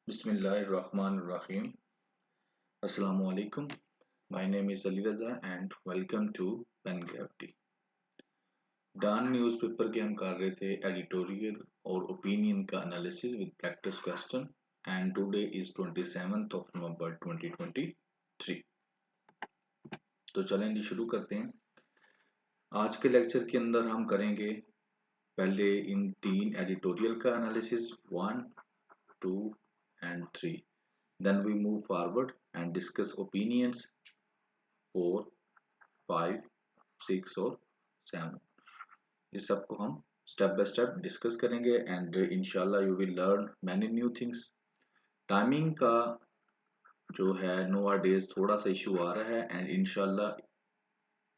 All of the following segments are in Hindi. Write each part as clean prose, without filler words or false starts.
Bismillahirrahmanirrahim. Assalamu alaikum. My name is Ali Raza and welcome to Pen Gravity. Dawn newspaper के हम कर रहे थे एडिटोरियल और ओपिनियन का analysis with practice question and today is 27th of November 2023. तो चलें जी शुरू करते हैं। आज के लेक्चर के अंदर हम करेंगे पहले इन तीन एडिटोरियल का analysis 1, 2 and 3. Then we move forward and discuss opinions 4, 5, 6 और 7. इस सबको हम स्टेप बाय स्टेप डिस्कस करेंगे एंड इंशाल्लाह you will learn many new things. Timing का जो है नोआ डेज थोड़ा सा इशू आ रहा है एंड इंशाल्लाह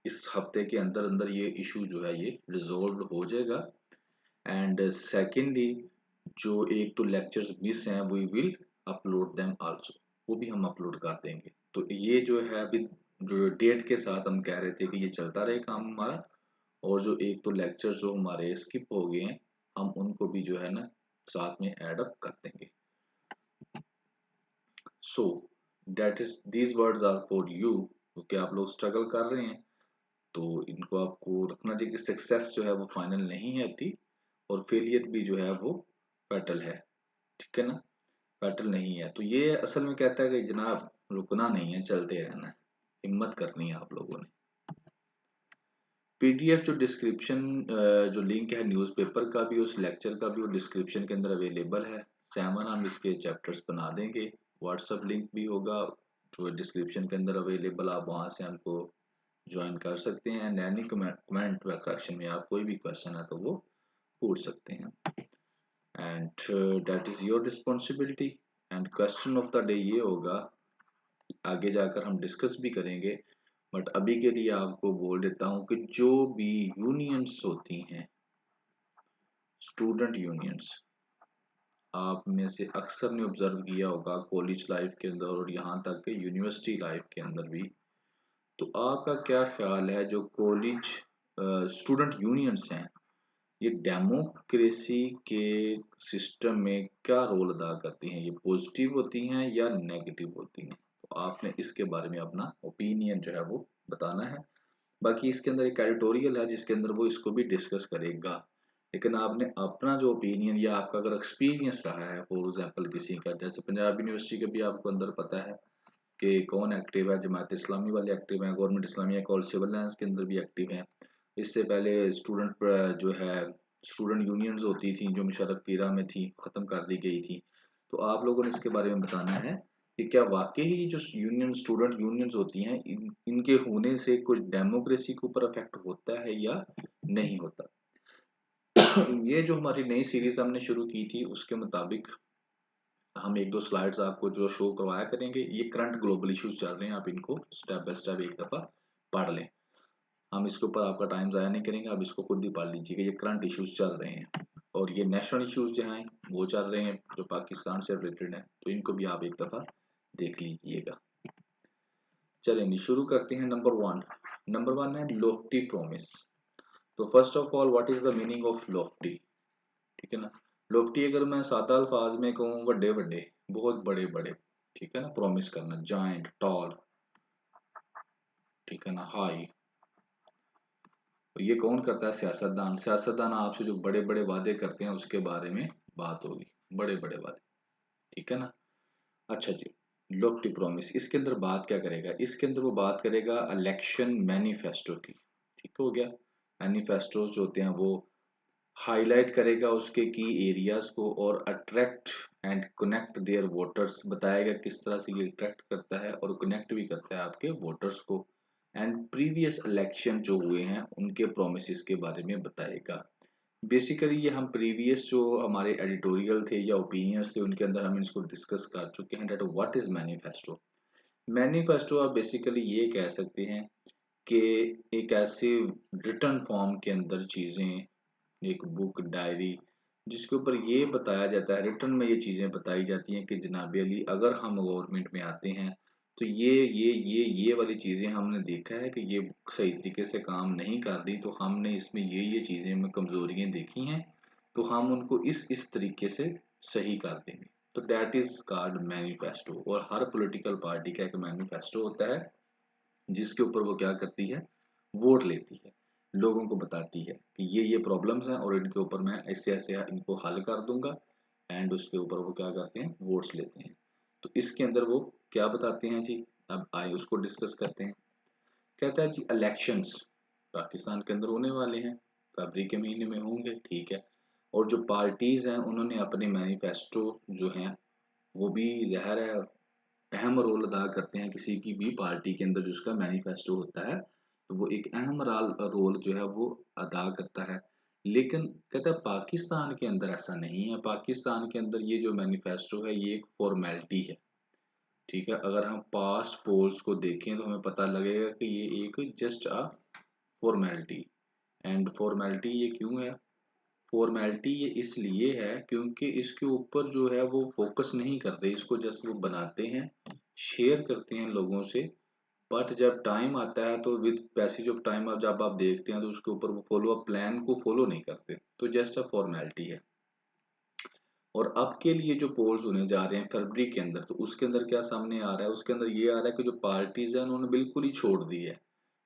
इस हफ्ते के अंदर अंदर ये इशू जो है ये रिजॉल्व हो जाएगा। एंड सेकेंडली जो एक तो लेक्चर्स मिस हैं we will upload them also, वो भी हम अपलोड कर देंगे। तो ये जो है अभी जो डेट के साथ हम कह रहे थे कि ये चलता रहे काम हमारा, और जो एक तो लेक्चर जो हमारे स्किप हो गए हैं हम उनको भी जो है ना साथ में ऐड अप कर देंगे। So that is these words are for you, क्योंकि आप लोग स्ट्रगल कर रहे हैं तो इनको आपको रखना चाहिए कि सक्सेस जो है वो फाइनल नहीं है अभी, और फेलियर भी जो है वो फैटल है। ठीक है ना, फैटल नहीं है। तो ये असल में कहता है कि जनाब रुकना नहीं है, चलते रहना है, हिम्मत करनी है आप लोगों ने। पीडीएफ जो डिस्क्रिप्शन जो लिंक है न्यूज़पेपर का भी उस लेक्चर का भी वो डिस्क्रिप्शन के अंदर अवेलेबल है। 7 हम इसके चैप्टर्स बना देंगे, व्हाट्सएप लिंक भी होगा जो डिस्क्रिप्शन के अंदर अवेलेबल, आप वहां से हमको ज्वाइन कर सकते हैं एंड एनी कमेंट व क्वेश्चन में आप कोई भी क्वेश्चन है तो वो पूछ सकते हैं and that is your responsibility. And question of the day ये होगा, आगे जाकर हम डिस्कस भी करेंगे, बट अभी के लिए आपको बोल देता हूँ कि जो भी यूनियंस होती हैं, स्टूडेंट यूनियंस, आप में से अक्सर ने ऑब्जर्व किया होगा कॉलेज लाइफ के अंदर और यहाँ तक कि यूनिवर्सिटी लाइफ के अंदर भी। तो आपका क्या ख्याल है जो कॉलेज स्टूडेंट यूनियंस हैं ये डेमोक्रेसी के सिस्टम में क्या रोल अदा करती हैं? ये पॉजिटिव होती हैं या नेगेटिव होती हैं? तो आपने इसके बारे में अपना ओपिनियन जो है वो बताना है। बाकी इसके अंदर एक एडिटोरियल है जिसके अंदर वो इसको भी डिस्कस करेगा, लेकिन आपने अपना जो ओपिनियन या आपका अगर एक्सपीरियंस रहा है फॉर एग्जांपल किसी का, जैसे पंजाब यूनिवर्सिटी का भी आपको अंदर पता है कि कौन एक्टिव है, जमात इस्लामी वाले एक्टिव हैं, government Islamia college civil lines के अंदर भी एक्टिव हैं। इससे पहले स्टूडेंट जो है स्टूडेंट यूनियंस होती थी जो मुशर्रफ की राह में थी, ख़त्म कर दी गई थी। तो आप लोगों ने इसके बारे में बताना है कि क्या वाकई ही जो यूनियन स्टूडेंट यूनियंस होती हैं इनके होने से कुछ डेमोक्रेसी के ऊपर अफेक्ट होता है या नहीं होता। ये जो हमारी नई सीरीज हमने शुरू की थी उसके मुताबिक हम एक दो स्लाइड्स आपको जो शो करवाया करेंगे। ये करंट ग्लोबल इश्यूज चल रहे हैं, आप इनको स्टेप बाय स्टेप एक दफा पढ़ लें। हम इसके ऊपर आपका टाइम ज़ाया नहीं करेंगे, आप इसको खुद ही पढ़ लीजिएगा। ये करंट इश्यूज चल रहे हैं और ये नेशनल इश्यूज जो हैं वो चल रहे हैं जो पाकिस्तान से रिलेटेड हैं, तो इनको भी आप एक दफ़ा देख लीजिएगा। चलेंगे शुरू करते हैं। नंबर वन है लोफ्टी प्रोमिस। तो first of all what is the meaning of Loftie? ठीक है ना, लोफ्टी अगर मैं सादा अल्फाज में कहूँ बड़े बड़े, बहुत बड़े बड़े, ठीक है ना, प्रॉमिस करना, जाइंट, टॉल, ठीक है ना, हाई। तो ये कौन करता है? सियासतदान। सियासतदान आपसे जो बड़े बड़े वादे करते हैं उसके बारे में बात होगी, बड़े बड़े वादे, ठीक है ना। अच्छा जी, लोफ्टी प्रॉमिस, इसके अंदर बात क्या करेगा? इसके अंदर वो बात करेगा इलेक्शन मैनिफेस्टो की। ठीक हो गया। मैनिफेस्टोज जो होते हैं वो हाईलाइट करेगा उसके की एरियाज को और attract and connect their voters, बताएगा किस तरह से ये अट्रैक्ट करता है और कनेक्ट भी करता है आपके वोटर्स को। एंड प्रीवियस इलेक्शन जो हुए हैं उनके प्रोमिस के बारे में बताएगा। बेसिकली ये हम प्रीवियस जो हमारे एडिटोरियल थे या ओपिनियंस थे उनके अंदर हम इसको डिस्कस कर चुके हैं। That what is manifesto? Manifesto आप बेसिकली ये कह सकते हैं कि एक ऐसे रिटर्न फॉर्म के अंदर चीज़ें, एक बुक, डायरी, जिसके ऊपर ये बताया जाता है, रिटर्न में ये चीज़ें बताई जाती हैं कि जनाब अली अगर हम गवर्नमेंट में आते हैं तो ये वाली चीज़ें हमने देखा है कि ये सही तरीके से काम नहीं कर रही, तो हमने इसमें ये चीज़ें में कमज़ोरियाँ देखी हैं, तो हम उनको इस तरीके से सही कर देंगे। तो दैट इज कॉल्ड मैनिफेस्टो। और हर पॉलिटिकल पार्टी का एक मैनिफेस्टो होता है जिसके ऊपर वो क्या करती है, वोट लेती है, लोगों को बताती है कि ये प्रॉब्लम्स हैं और इनके ऊपर मैं ऐसे ऐसे इनको हल कर दूंगा। एंड उसके ऊपर वो क्या करते हैं, वोट्स लेते हैं। तो इसके अंदर वो क्या बताते हैं जी, अब आए उसको डिस्कस करते हैं। कहता है जी इलेक्शंस पाकिस्तान के अंदर होने वाले हैं, फरवरी के महीने में होंगे, ठीक है। और जो पार्टीज हैं उन्होंने अपने मैनिफेस्टो जो हैं वो भी ज़ाहिर है अहम रोल अदा करते हैं। किसी की भी पार्टी के अंदर जो उसका मैनिफेस्टो होता है तो वो एक अहम रोल जो है वो अदा करता है। लेकिन कहता है पाकिस्तान के अंदर ऐसा नहीं है। पाकिस्तान के अंदर ये जो मैनिफेस्टो है ये एक फॉर्मेलिटी है, ठीक है। अगर हम पास्ट पोल्स को देखें तो हमें पता लगेगा कि ये एक just a formality. And formality ये क्यों है, फॉर्मेलिटी ये इसलिए है क्योंकि इसके ऊपर जो है वो फोकस नहीं करते, इसको जस्ट वो बनाते हैं, शेयर करते हैं लोगों से। बट जब टाइम आता है तो विद पैसेज ऑफ टाइम अब जब आप देखते हैं तो उसके ऊपर वो फॉलो अप प्लान को फॉलो नहीं करते, तो जस्ट अ फॉर्मेलिटी है। और अब के लिए जो पोल्स होने जा रहे हैं फरवरी के अंदर, तो उसके अंदर क्या सामने आ रहा है, उसके अंदर ये आ रहा है कि जो पार्टीज है उन्होंने बिल्कुल ही छोड़ दी है,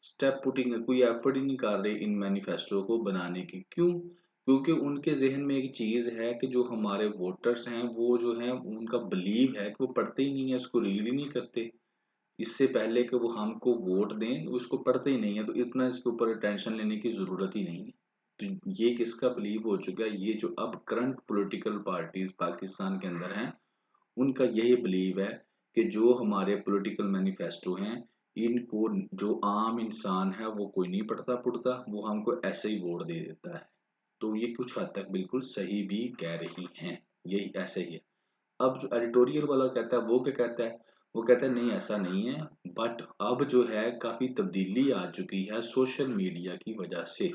स्टेप पुटिंग है, कोई एफर्ट ही नहीं कर रही इन मैनिफेस्टो को बनाने की। क्यों? क्योंकि उनके जहन में एक चीज है कि जो हमारे वोटर्स हैं वो जो है उनका बिलीव है कि वो पढ़ते ही नहीं है, इसको रीड ही नहीं करते। इससे पहले कि वो हमको वोट दें उसको पढ़ते ही नहीं है, तो इतना इसके ऊपर टेंशन लेने की जरूरत ही नहीं है। तो ये किसका बिलीव हो चुका है, ये जो अब करंट पॉलिटिकल पार्टीज पाकिस्तान के अंदर हैं उनका यही बिलीव है कि जो हमारे पॉलिटिकल मैनिफेस्टो हैं इनको जो आम इंसान है वो कोई नहीं पढ़ता पुढ़ता, वो हमको ऐसे ही वोट दे देता है। तो ये कुछ हद तक बिल्कुल सही भी कह रही हैं, यही ऐसे ही है। अब जो एडिटोरियल वाला कहता है वो क्या कहता है, वो कहता है नहीं ऐसा नहीं है, बट अब जो है काफी तब्दीली आ चुकी है सोशल मीडिया की वजह से।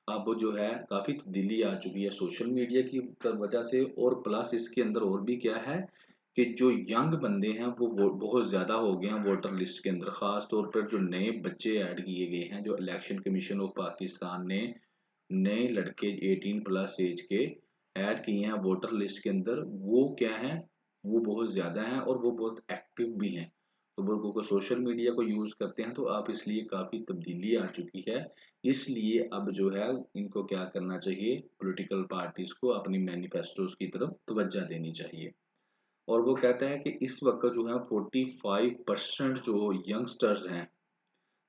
अब जो है काफी तब्दीली आ चुकी है सोशल मीडिया की वजह से, और प्लस इसके अंदर और भी क्या है कि जो यंग बंदे हैं वो बहुत ज्यादा हो गए हैं वोटर लिस्ट के अंदर। खास तौर पर जो नए बच्चे ऐड किए गए हैं, जो इलेक्शन कमीशन ऑफ पाकिस्तान ने नए लड़के 18+ एज के ऐड किए हैं वोटर लिस्ट के अंदर, वो क्या है, वो बहुत ज्यादा हैं और वो बहुत एक्टिव भी हैं। तो वो क्योंकि सोशल मीडिया को यूज करते हैं तो आप इसलिए काफी तब्दीली आ चुकी है। इसलिए अब जो है इनको क्या करना चाहिए, पॉलिटिकल पार्टीज को अपनी मैनिफेस्टोज की तरफ तवज्जो देनी चाहिए। और वो कहता है कि इस वक्त जो है 45% जो यंगस्टर्स हैं,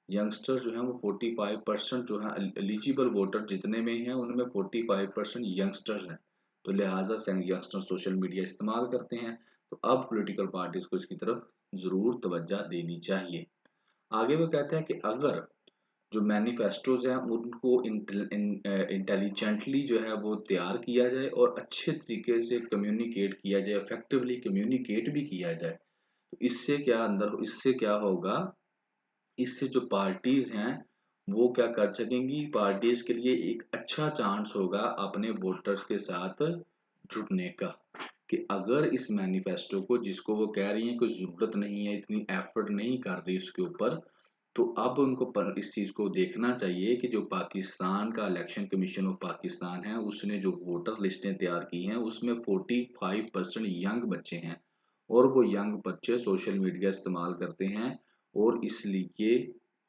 यंगस्टर जो हैं वो 45% जो है एलिजिबल वोटर जितने में हैं उनमें 45% यंगस्टर्स हैं। तो लिहाजा से यंगस्टर सोशल मीडिया इस्तेमाल करते हैं। तो अब पॉलिटिकल पार्टीज को इसकी तरफ जरूर तवज्जो देनी चाहिए। आगे वो कहते हैं कि अगर जो मैनिफेस्टोज हैं उनको इंटेलिजेंटली जो है वो तैयार किया जाए और अच्छे तरीके से कम्युनिकेट किया जाए, इफेक्टिवली कम्युनिकेट भी किया जाए, तो इससे क्या होगा, इससे जो पार्टीज हैं वो क्या कर सकेंगी, पार्टीज के लिए एक अच्छा चांस होगा अपने वोटर्स के साथ जुड़ने का। कि अगर इस मैनिफेस्टो को, जिसको वो कह रही हैं कोई जरूरत नहीं है, इतनी एफर्ट नहीं कर रही उसके ऊपर, तो अब उनको इस चीज को देखना चाहिए कि जो पाकिस्तान का इलेक्शन कमीशन ऑफ पाकिस्तान है उसने जो वोटर लिस्टें तैयार की हैं उसमें 45% यंग बच्चे हैं। और वो यंग बच्चे सोशल मीडिया इस्तेमाल करते हैं। और इसलिए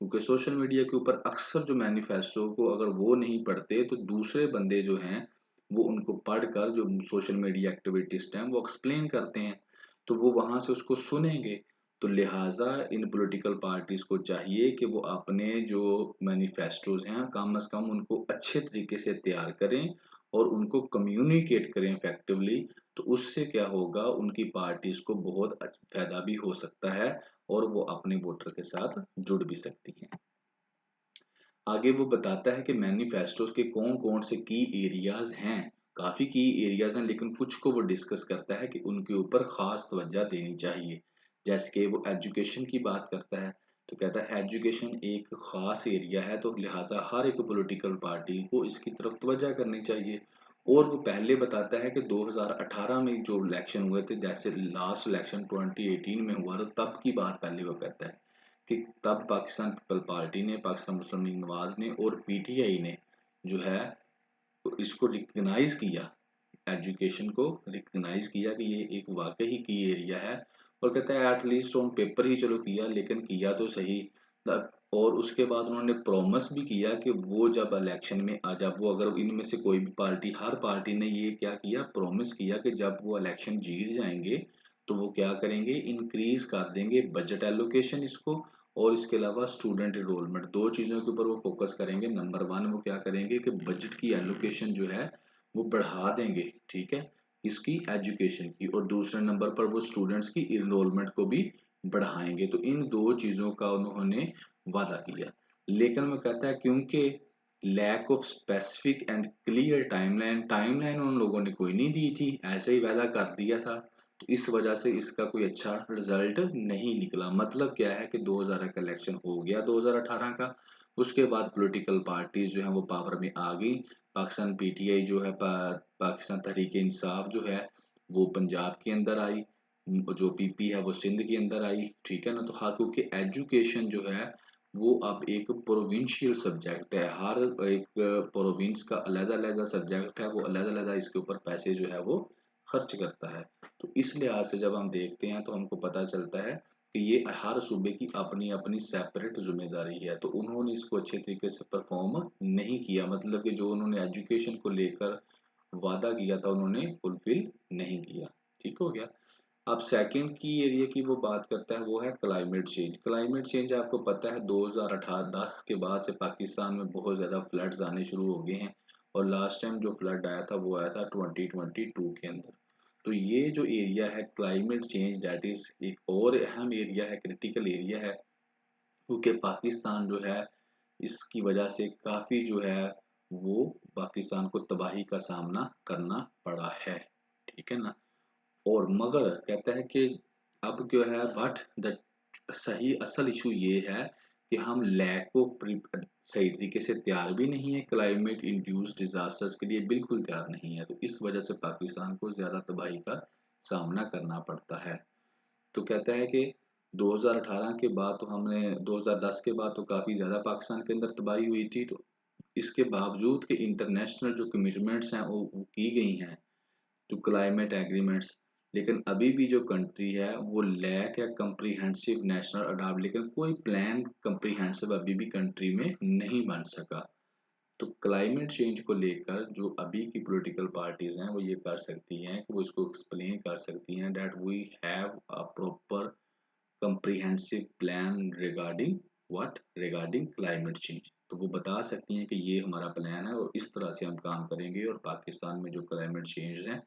क्योंकि सोशल मीडिया के ऊपर अक्सर जो मैनिफेस्टो को अगर वो नहीं पढ़ते तो दूसरे बंदे जो हैं वो उनको पढ़कर, जो सोशल मीडिया एक्टिविटिस्ट हैं वो एक्सप्लेन करते हैं, तो वो वहां से उसको सुनेंगे। तो लिहाजा इन पॉलिटिकल पार्टीज को चाहिए कि वो अपने जो मैनिफेस्टोज हैं कम से कम उनको अच्छे तरीके से तैयार करें और उनको कम्युनिकेट करें इफेक्टिवली। तो उससे क्या होगा, उनकी पार्टीज को बहुत फायदा भी हो सकता है और वो अपने वोटर के साथ जुड़ भी सकती हैं। आगे वो बताता है कि मैनिफेस्टोज के कौन कौन से की एरियाज हैं। काफी की एरियाज हैं लेकिन कुछ को वो डिस्कस करता है कि उनके ऊपर खास तवज्जो देनी चाहिए। जैसे कि वो एजुकेशन की बात करता है, तो कहता है एजुकेशन एक खास एरिया है, तो लिहाजा हर एक पॉलिटिकल पार्टी को इसकी तरफ तवज्जो करनी चाहिए। और वो पहले बताता है कि 2018 में जो इलेक्शन हुए थे, जैसे लास्ट इलेक्शन 2018 में हुआ था, तब की बात पहले वो कहता है कि तब पाकिस्तान पीपल पार्टी ने, पाकिस्तान मुस्लिम लीग नवाज ने और पीटीआई ने जो है इसको रिकग्नाइज किया एजुकेशन को रिकग्नाइज किया कि ये एक वाकई की एरिया है, और कहता है एटलीस्ट ऑन पेपर ही चलो किया, लेकिन किया तो सही। और उसके बाद उन्होंने प्रॉमिस भी किया कि वो जब इलेक्शन में आ, जब वो अगर इनमें से कोई भी पार्टी, हर पार्टी ने ये क्या किया, प्रॉमिस किया कि जब वो इलेक्शन जीत जाएंगे तो वो क्या करेंगे, इंक्रीज कर देंगे बजट एलोकेशन इसको, और इसके अलावा स्टूडेंट एनरोलमेंट, दो चीज़ों के ऊपर वो फोकस करेंगे। नंबर वन वो क्या करेंगे कि बजट की एलोकेशन जो है वो बढ़ा देंगे, ठीक है, इसकी एजुकेशन की, और दूसरे नंबर पर वो स्टूडेंट्स की इनरोलमेंट को भी बढ़ाएंगे। तो इन दो चीज़ों का उन्होंने वादा किया। लेकिन वो कहता है क्योंकि lack of specific and clear timeline, timeline उन लोगों ने कोई नहीं दी थी, ऐसे ही वादा कर दिया था, तो इस वजह से इसका कोई अच्छा रिजल्ट नहीं निकला। मतलब क्या है कि 2000 का इलेक्शन हो गया 2018 का, उसके बाद पॉलिटिकल पार्टीज जो है वो पावर में आ गई। पाकिस्तान पीटीआई जो है, पाकिस्तान तहरीक इंसाफ जो है वो पंजाब के अंदर आई, जो पीपी है वो सिंध के अंदर आई, ठीक है ना। तो हाँ, क्योंकि एजुकेशन जो है वो अब एक प्रोविंशियल सब्जेक्ट है, हर एक प्रोविंस का अलग-अलग सब्जेक्ट है, वो अलग-अलग इसके ऊपर पैसे जो है वो खर्च करता है। तो इस लिहाज से जब हम देखते हैं तो हमको पता चलता है कि ये हर सूबे की अपनी-अपनी सेपरेट ज़िम्मेदारी है। तो उन्होंने इसको अच्छे तरीके से परफ़ॉर्म नहीं किया, मतलब कि जो उन्होंने एजुकेशन को लेकर वादा किया था उन्होंने फुलफ़िल नहीं किया। ठीक हो गया? अब सेकंड की एरिया की वो बात करता है, वो है क्लाइमेट चेंज। क्लाइमेट चेंज आपको पता है 2018-10 के बाद से पाकिस्तान में बहुत ज़्यादा फ्लड्स आने शुरू हो गए हैं, और लास्ट टाइम जो फ्लड आया था वो आया था 2022 के अंदर। तो ये जो एरिया है क्लाइमेट चेंज, दैट इज़ एक और अहम एरिया है, क्रिटिकल एरिया है, क्योंकि पाकिस्तान जो है इसकी वजह से काफ़ी जो है वो पाकिस्तान को तबाही का सामना करना पड़ा है, ठीक है ना। और मगर कहता है कि अब जो है, बट द सही असल इशू ये है कि हम लैक ऑफ सही तरीके से तैयार भी नहीं है, क्लाइमेट इंड्यूस्ड डिजास्टर्स के लिए बिल्कुल तैयार नहीं है, तो इस वजह से पाकिस्तान को ज़्यादा तबाही का सामना करना पड़ता है। तो कहता है कि 2018 के बाद तो हमने 2010 के बाद तो काफ़ी ज़्यादा पाकिस्तान के अंदर तबाही हुई थी, तो इसके बावजूद कि इंटरनेशनल जो कमिटमेंट्स हैं वो की गई हैं, टू क्लाइमेट एग्रीमेंट्स, लेकिन अभी भी जो कंट्री है वो लैक है कंप्रीहेंसिव नेशनल अडाप्ट, लेकिन कोई प्लान कंप्रीहेंसिव अभी भी कंट्री में नहीं बन सका। तो क्लाइमेट चेंज को लेकर जो अभी की पॉलिटिकल पार्टीज हैं वो ये कर सकती हैं कि वो इसको एक्सप्लेन कर सकती हैं that we have a proper comprehensive plan regarding what regarding climate change। तो वो बता सकती हैं कि ये हमारा प्लान है और इस तरह से हम काम करेंगे, और पाकिस्तान में जो क्लाइमेट चेंज हैं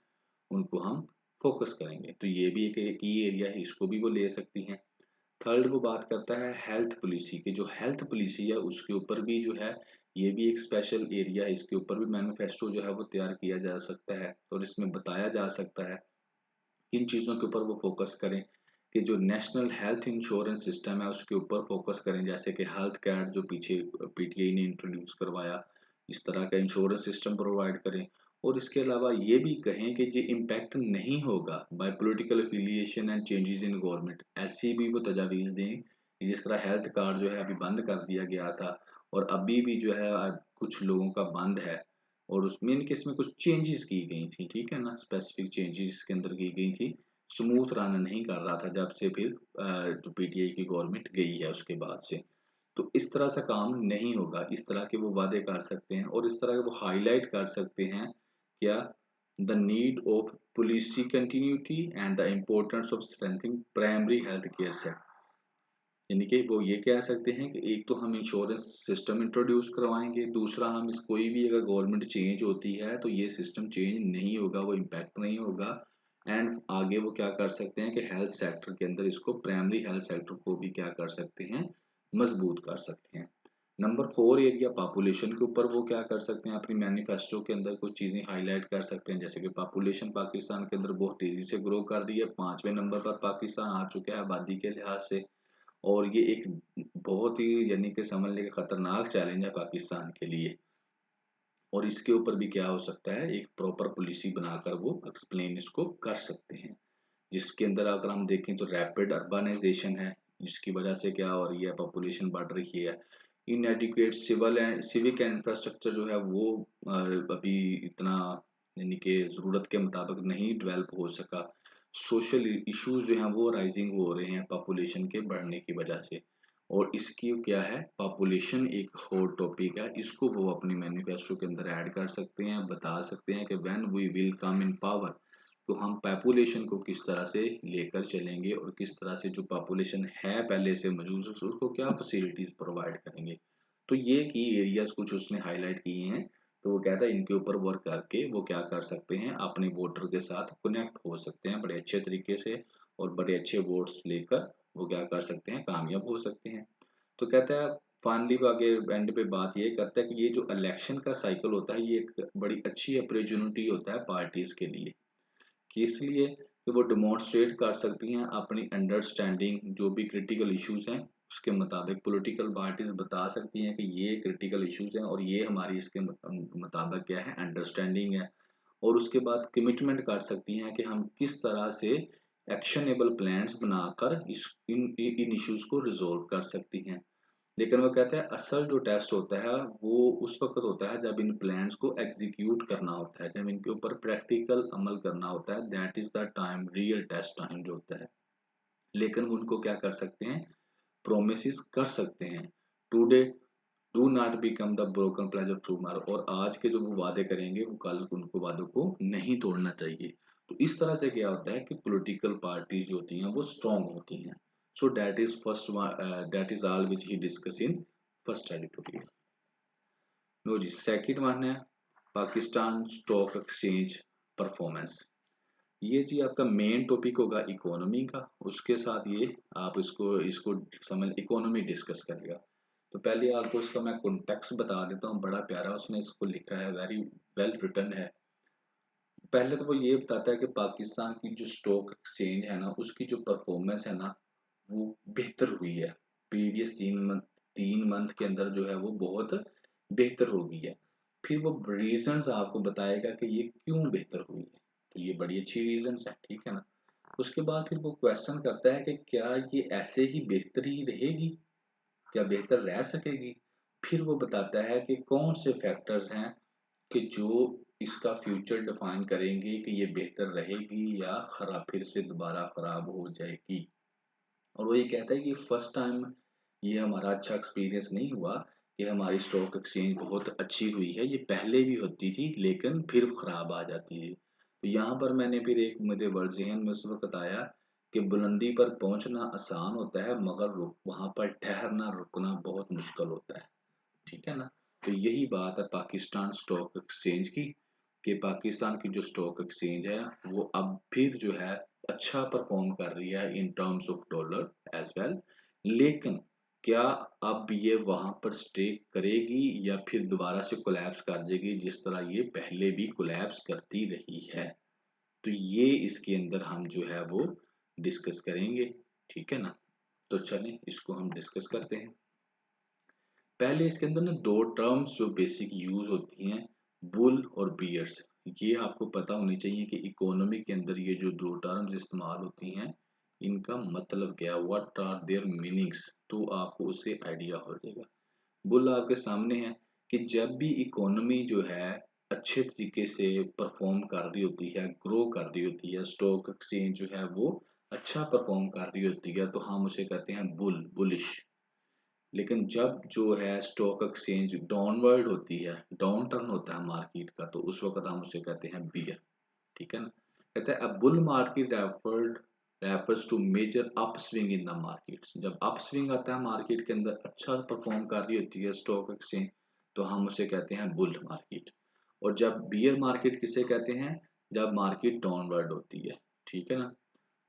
उनको हम फोकस करेंगे। तो ये भी एक की एरिया है, इसको भी वो ले सकती हैं। थर्ड वो बात करता है हेल्थ पॉलिसी की, जो हेल्थ पॉलिसी है उसके ऊपर भी जो है ये भी एक स्पेशल एरिया है, इसके ऊपर भी मैनिफेस्टो जो है वो तैयार किया जा सकता है, और इसमें बताया जा सकता है किन चीज़ों के ऊपर वो फोकस करें, कि जो नेशनल हेल्थ इंश्योरेंस सिस्टम है उसके ऊपर फोकस करें, जैसे कि हेल्थ कार्ड जो पीछे पीटीआई ने इंट्रोड्यूस करवाया, इस तरह का इंश्योरेंस सिस्टम प्रोवाइड करें। और इसके अलावा ये भी कहें कि ये इम्पैक्ट नहीं होगा bye political affiliation and changes in government, ऐसी भी वो तजावीज़ दें कि जिस तरह हेल्थ कार्ड जो है अभी बंद कर दिया गया था, और अभी भी जो है कुछ लोगों का बंद है, और उसमें इनके इसमें कुछ चेंजेस की गई थी, ठीक है ना, स्पेसिफिक चेंजेस इसके अंदर की गई थी। स्मूथ रन नहीं कर रहा था जब से फिर जो पीटीआई की गवर्नमेंट गई है उसके बाद से। तो इस तरह से काम नहीं होगा, इस तरह के वो वादे कर सकते हैं, और इस तरह के वो हाईलाइट कर सकते हैं क्या, the need of policy continuity and the importance of strengthening primary health care sector. यानी कि वो ये कह सकते हैं कि एक तो हम इंश्योरेंस सिस्टम इंट्रोड्यूस करवाएंगे, दूसरा हम इस कोई भी अगर गवर्नमेंट चेंज होती है तो ये सिस्टम चेंज नहीं होगा, वो इम्पैक्ट नहीं होगा। एंड आगे वो क्या कर सकते हैं कि हेल्थ सेक्टर के अंदर इसको प्राइमरी हेल्थ सेक्टर को भी क्या कर सकते हैं, मजबूत कर सकते हैं। नंबर 4 एरिया पॉपुलेशन के ऊपर वो क्या कर सकते हैं, अपनी मैनिफेस्टो के अंदर कुछ चीज़ें हाईलाइट कर सकते हैं, जैसे कि पॉपुलेशन पाकिस्तान के अंदर बहुत तेज़ी से ग्रो कर रही है, 5वें नंबर पर पाकिस्तान आ चुका है आबादी के लिहाज से, और ये एक बहुत ही यानी कि समझ लें कि खतरनाक चैलेंज है पाकिस्तान के लिए। और इसके ऊपर भी क्या हो सकता है, एक प्रॉपर पॉलिसी बनाकर वो एक्सप्लेन इसको कर सकते हैं, जिसके अंदर अगर हम देखें तो रैपिड अर्बनाइजेशन है, जिसकी वजह से क्या हो रही है, पॉपुलेशन बढ़ रही है। Inadequate civil and civic infrastructure जो है वो अभी इतना यानी कि ज़रूरत के मुताबिक नहीं डेवलप हो सका। सोशल इश्यूज जो हैं वो राइजिंग हो रहे हैं पॉपुलेशन के बढ़ने की वजह से, और इसकी क्या है, पॉपुलेशन एक हॉट टॉपिक है, इसको वो अपनी मैनिफेस्टो के अंदर ऐड कर सकते हैं, बता सकते हैं कि when we will come in power, तो हम पॉपुलेशन को किस तरह से लेकर चलेंगे और किस तरह से जो पॉपुलेशन है पहले से मौजूद उसको क्या फैसिलिटीज प्रोवाइड करेंगे। तो ये की एरियाज कुछ उसने हाईलाइट किए हैं। तो वो कहता है इनके ऊपर वर्क करके वो क्या कर सकते हैं, अपने वोटर के साथ कनेक्ट हो सकते हैं बड़े अच्छे तरीके से, और बड़े अच्छे वोट्स लेकर वो क्या कर सकते हैं, कामयाब हो सकते हैं। तो कहता है फाइनली वो आगे एंड पे बात ये करता है कि ये जो इलेक्शन का साइकिल होता है ये एक बड़ी अच्छी अपॉर्चुनिटी होता है पार्टीज के लिए, कि इसलिए कि वो डिमॉन्स्ट्रेट कर सकती हैं अपनी अंडरस्टैंडिंग, जो भी क्रिटिकल इश्यूज हैं उसके मुताबिक पॉलिटिकल पार्टीज बता सकती हैं कि ये क्रिटिकल इश्यूज हैं और ये हमारी इसके मुताबिक क्या है, अंडरस्टैंडिंग है, और उसके बाद कमिटमेंट कर सकती हैं कि हम किस तरह से एक्शनेबल प्लान्स बनाकर इन इश्यूज को रिजोल्व कर सकती हैं। लेकिन वो कहते हैं असल जो टेस्ट होता है वो उस वक्त होता है जब इन प्लान्स को एग्जीक्यूट करना होता है, जब इनके ऊपर प्रैक्टिकल अमल करना होता है, that is the time, real test time जो होता है। लेकिन वो उनको क्या कर सकते हैं, प्रोमिस कर सकते हैं। Today do not become the broken pledge of tomorrow, और आज के जो वो वादे करेंगे वो कल उनको वादों को नहीं तोड़ना चाहिए। तो इस तरह से क्या होता है कि पॉलिटिकल पार्टीज जो होती हैं वो स्ट्रांग होती हैं। So that is first, that is all which he discuss in first editorial. No जी, सेकंड वन है पाकिस्तान स्टॉक एक्सचेंज परफॉर्मेंस। ये जी आपका मेन टॉपिक होगा इकोनॉमी का, उसके साथ ये आप इसको इसको समझ इकोनॉमी डिस्कस करेगा। तो पहले आपको उसका मैं कॉन्टेक्स्ट बता देता हूँ, बड़ा प्यारा उसने इसको लिखा है, वेरी वेल रिटन है। पहले तो वो ये बताता है कि पाकिस्तान की जो स्टॉक एक्सचेंज है ना उसकी जो परफॉर्मेंस है ना वो बेहतर हुई है। प्रीवियस 3 मंथ के अंदर जो है वो बहुत बेहतर हो गई है। फिर वो रीजंस आपको बताएगा कि ये क्यों बेहतर हुई है, तो ये बड़ी अच्छी रीजंस है, ठीक है ना। उसके बाद फिर वो क्वेश्चन करता है कि क्या ये ऐसे ही बेहतर ही रहेगी, क्या बेहतर रह सकेगी। फिर वो बताता है कि कौन से फैक्टर्स हैं कि जो इसका फ्यूचर डिफाइन करेंगे कि ये बेहतर रहेगी या खराब, फिर से दोबारा खराब हो जाएगी। और वो ये कहता है कि फर्स्ट टाइम ये हमारा अच्छा एक्सपीरियंस नहीं हुआ कि हमारी स्टॉक एक्सचेंज बहुत अच्छी हुई है, ये पहले भी होती थी लेकिन फिर खराब आ जाती है। तो यहाँ पर मैंने फिर एक मेरे वर्ड ज़हन में उस वक्त आया कि बुलंदी पर पहुंचना आसान होता है मगर रुक वहां पर ठहरना रुकना बहुत मुश्किल होता है, ठीक है ना। तो यही बात है पाकिस्तान स्टॉक एक्सचेंज की, कि पाकिस्तान की जो स्टॉक एक्सचेंज है वो अब फिर जो है अच्छा परफॉर्म कर रही है in terms of dollar as well. लेकिन क्या अब ये वहां पर स्टे करेगी या फिर दोबारा से कोलैप्स कर देगी जिस तरह ये पहले भी कोलैप्स करती रही है। तो ये इसके अंदर हम जो है वो डिस्कस करेंगे, ठीक है ना। तो चलें इसको हम डिस्कस करते हैं। पहले इसके अंदर ना दो टर्म्स जो बेसिक यूज होती हैं, बुल और बियर्स, ये आपको पता होनी चाहिए कि इकोनॉमी के अंदर ये जो दो टर्म्स इस्तेमाल होती हैं इनका मतलब क्या है, व्हाट आर देयर मीनिंग्स, तो आपको उससे आइडिया हो जाएगा। बुल आपके सामने है कि जब भी इकोनॉमी जो है अच्छे तरीके से परफॉर्म कर रही होती है, ग्रो कर रही होती है, स्टॉक एक्सचेंज जो है वो अच्छा परफॉर्म कर रही होती है, तो हम उसे कहते हैं बुलिश। लेकिन जब जो है स्टॉक एक्सचेंज डाउनवर्ड होती है, डाउन टर्न होता है मार्केट का, तो उस वक्त हम उसे कहते हैं बियर, ठीक है ना। कहते हैं a bull market refers to major upswing in the markets. जब अपस्विंग आता है मार्केट के अंदर, अच्छा परफॉर्म कर रही होती है स्टॉक एक्सचेंज, तो हम उसे कहते हैं बुल मार्केट। और जब बियर मार्केट किसे कहते हैं, जब मार्केट डाउनवर्ड होती है, ठीक है ना।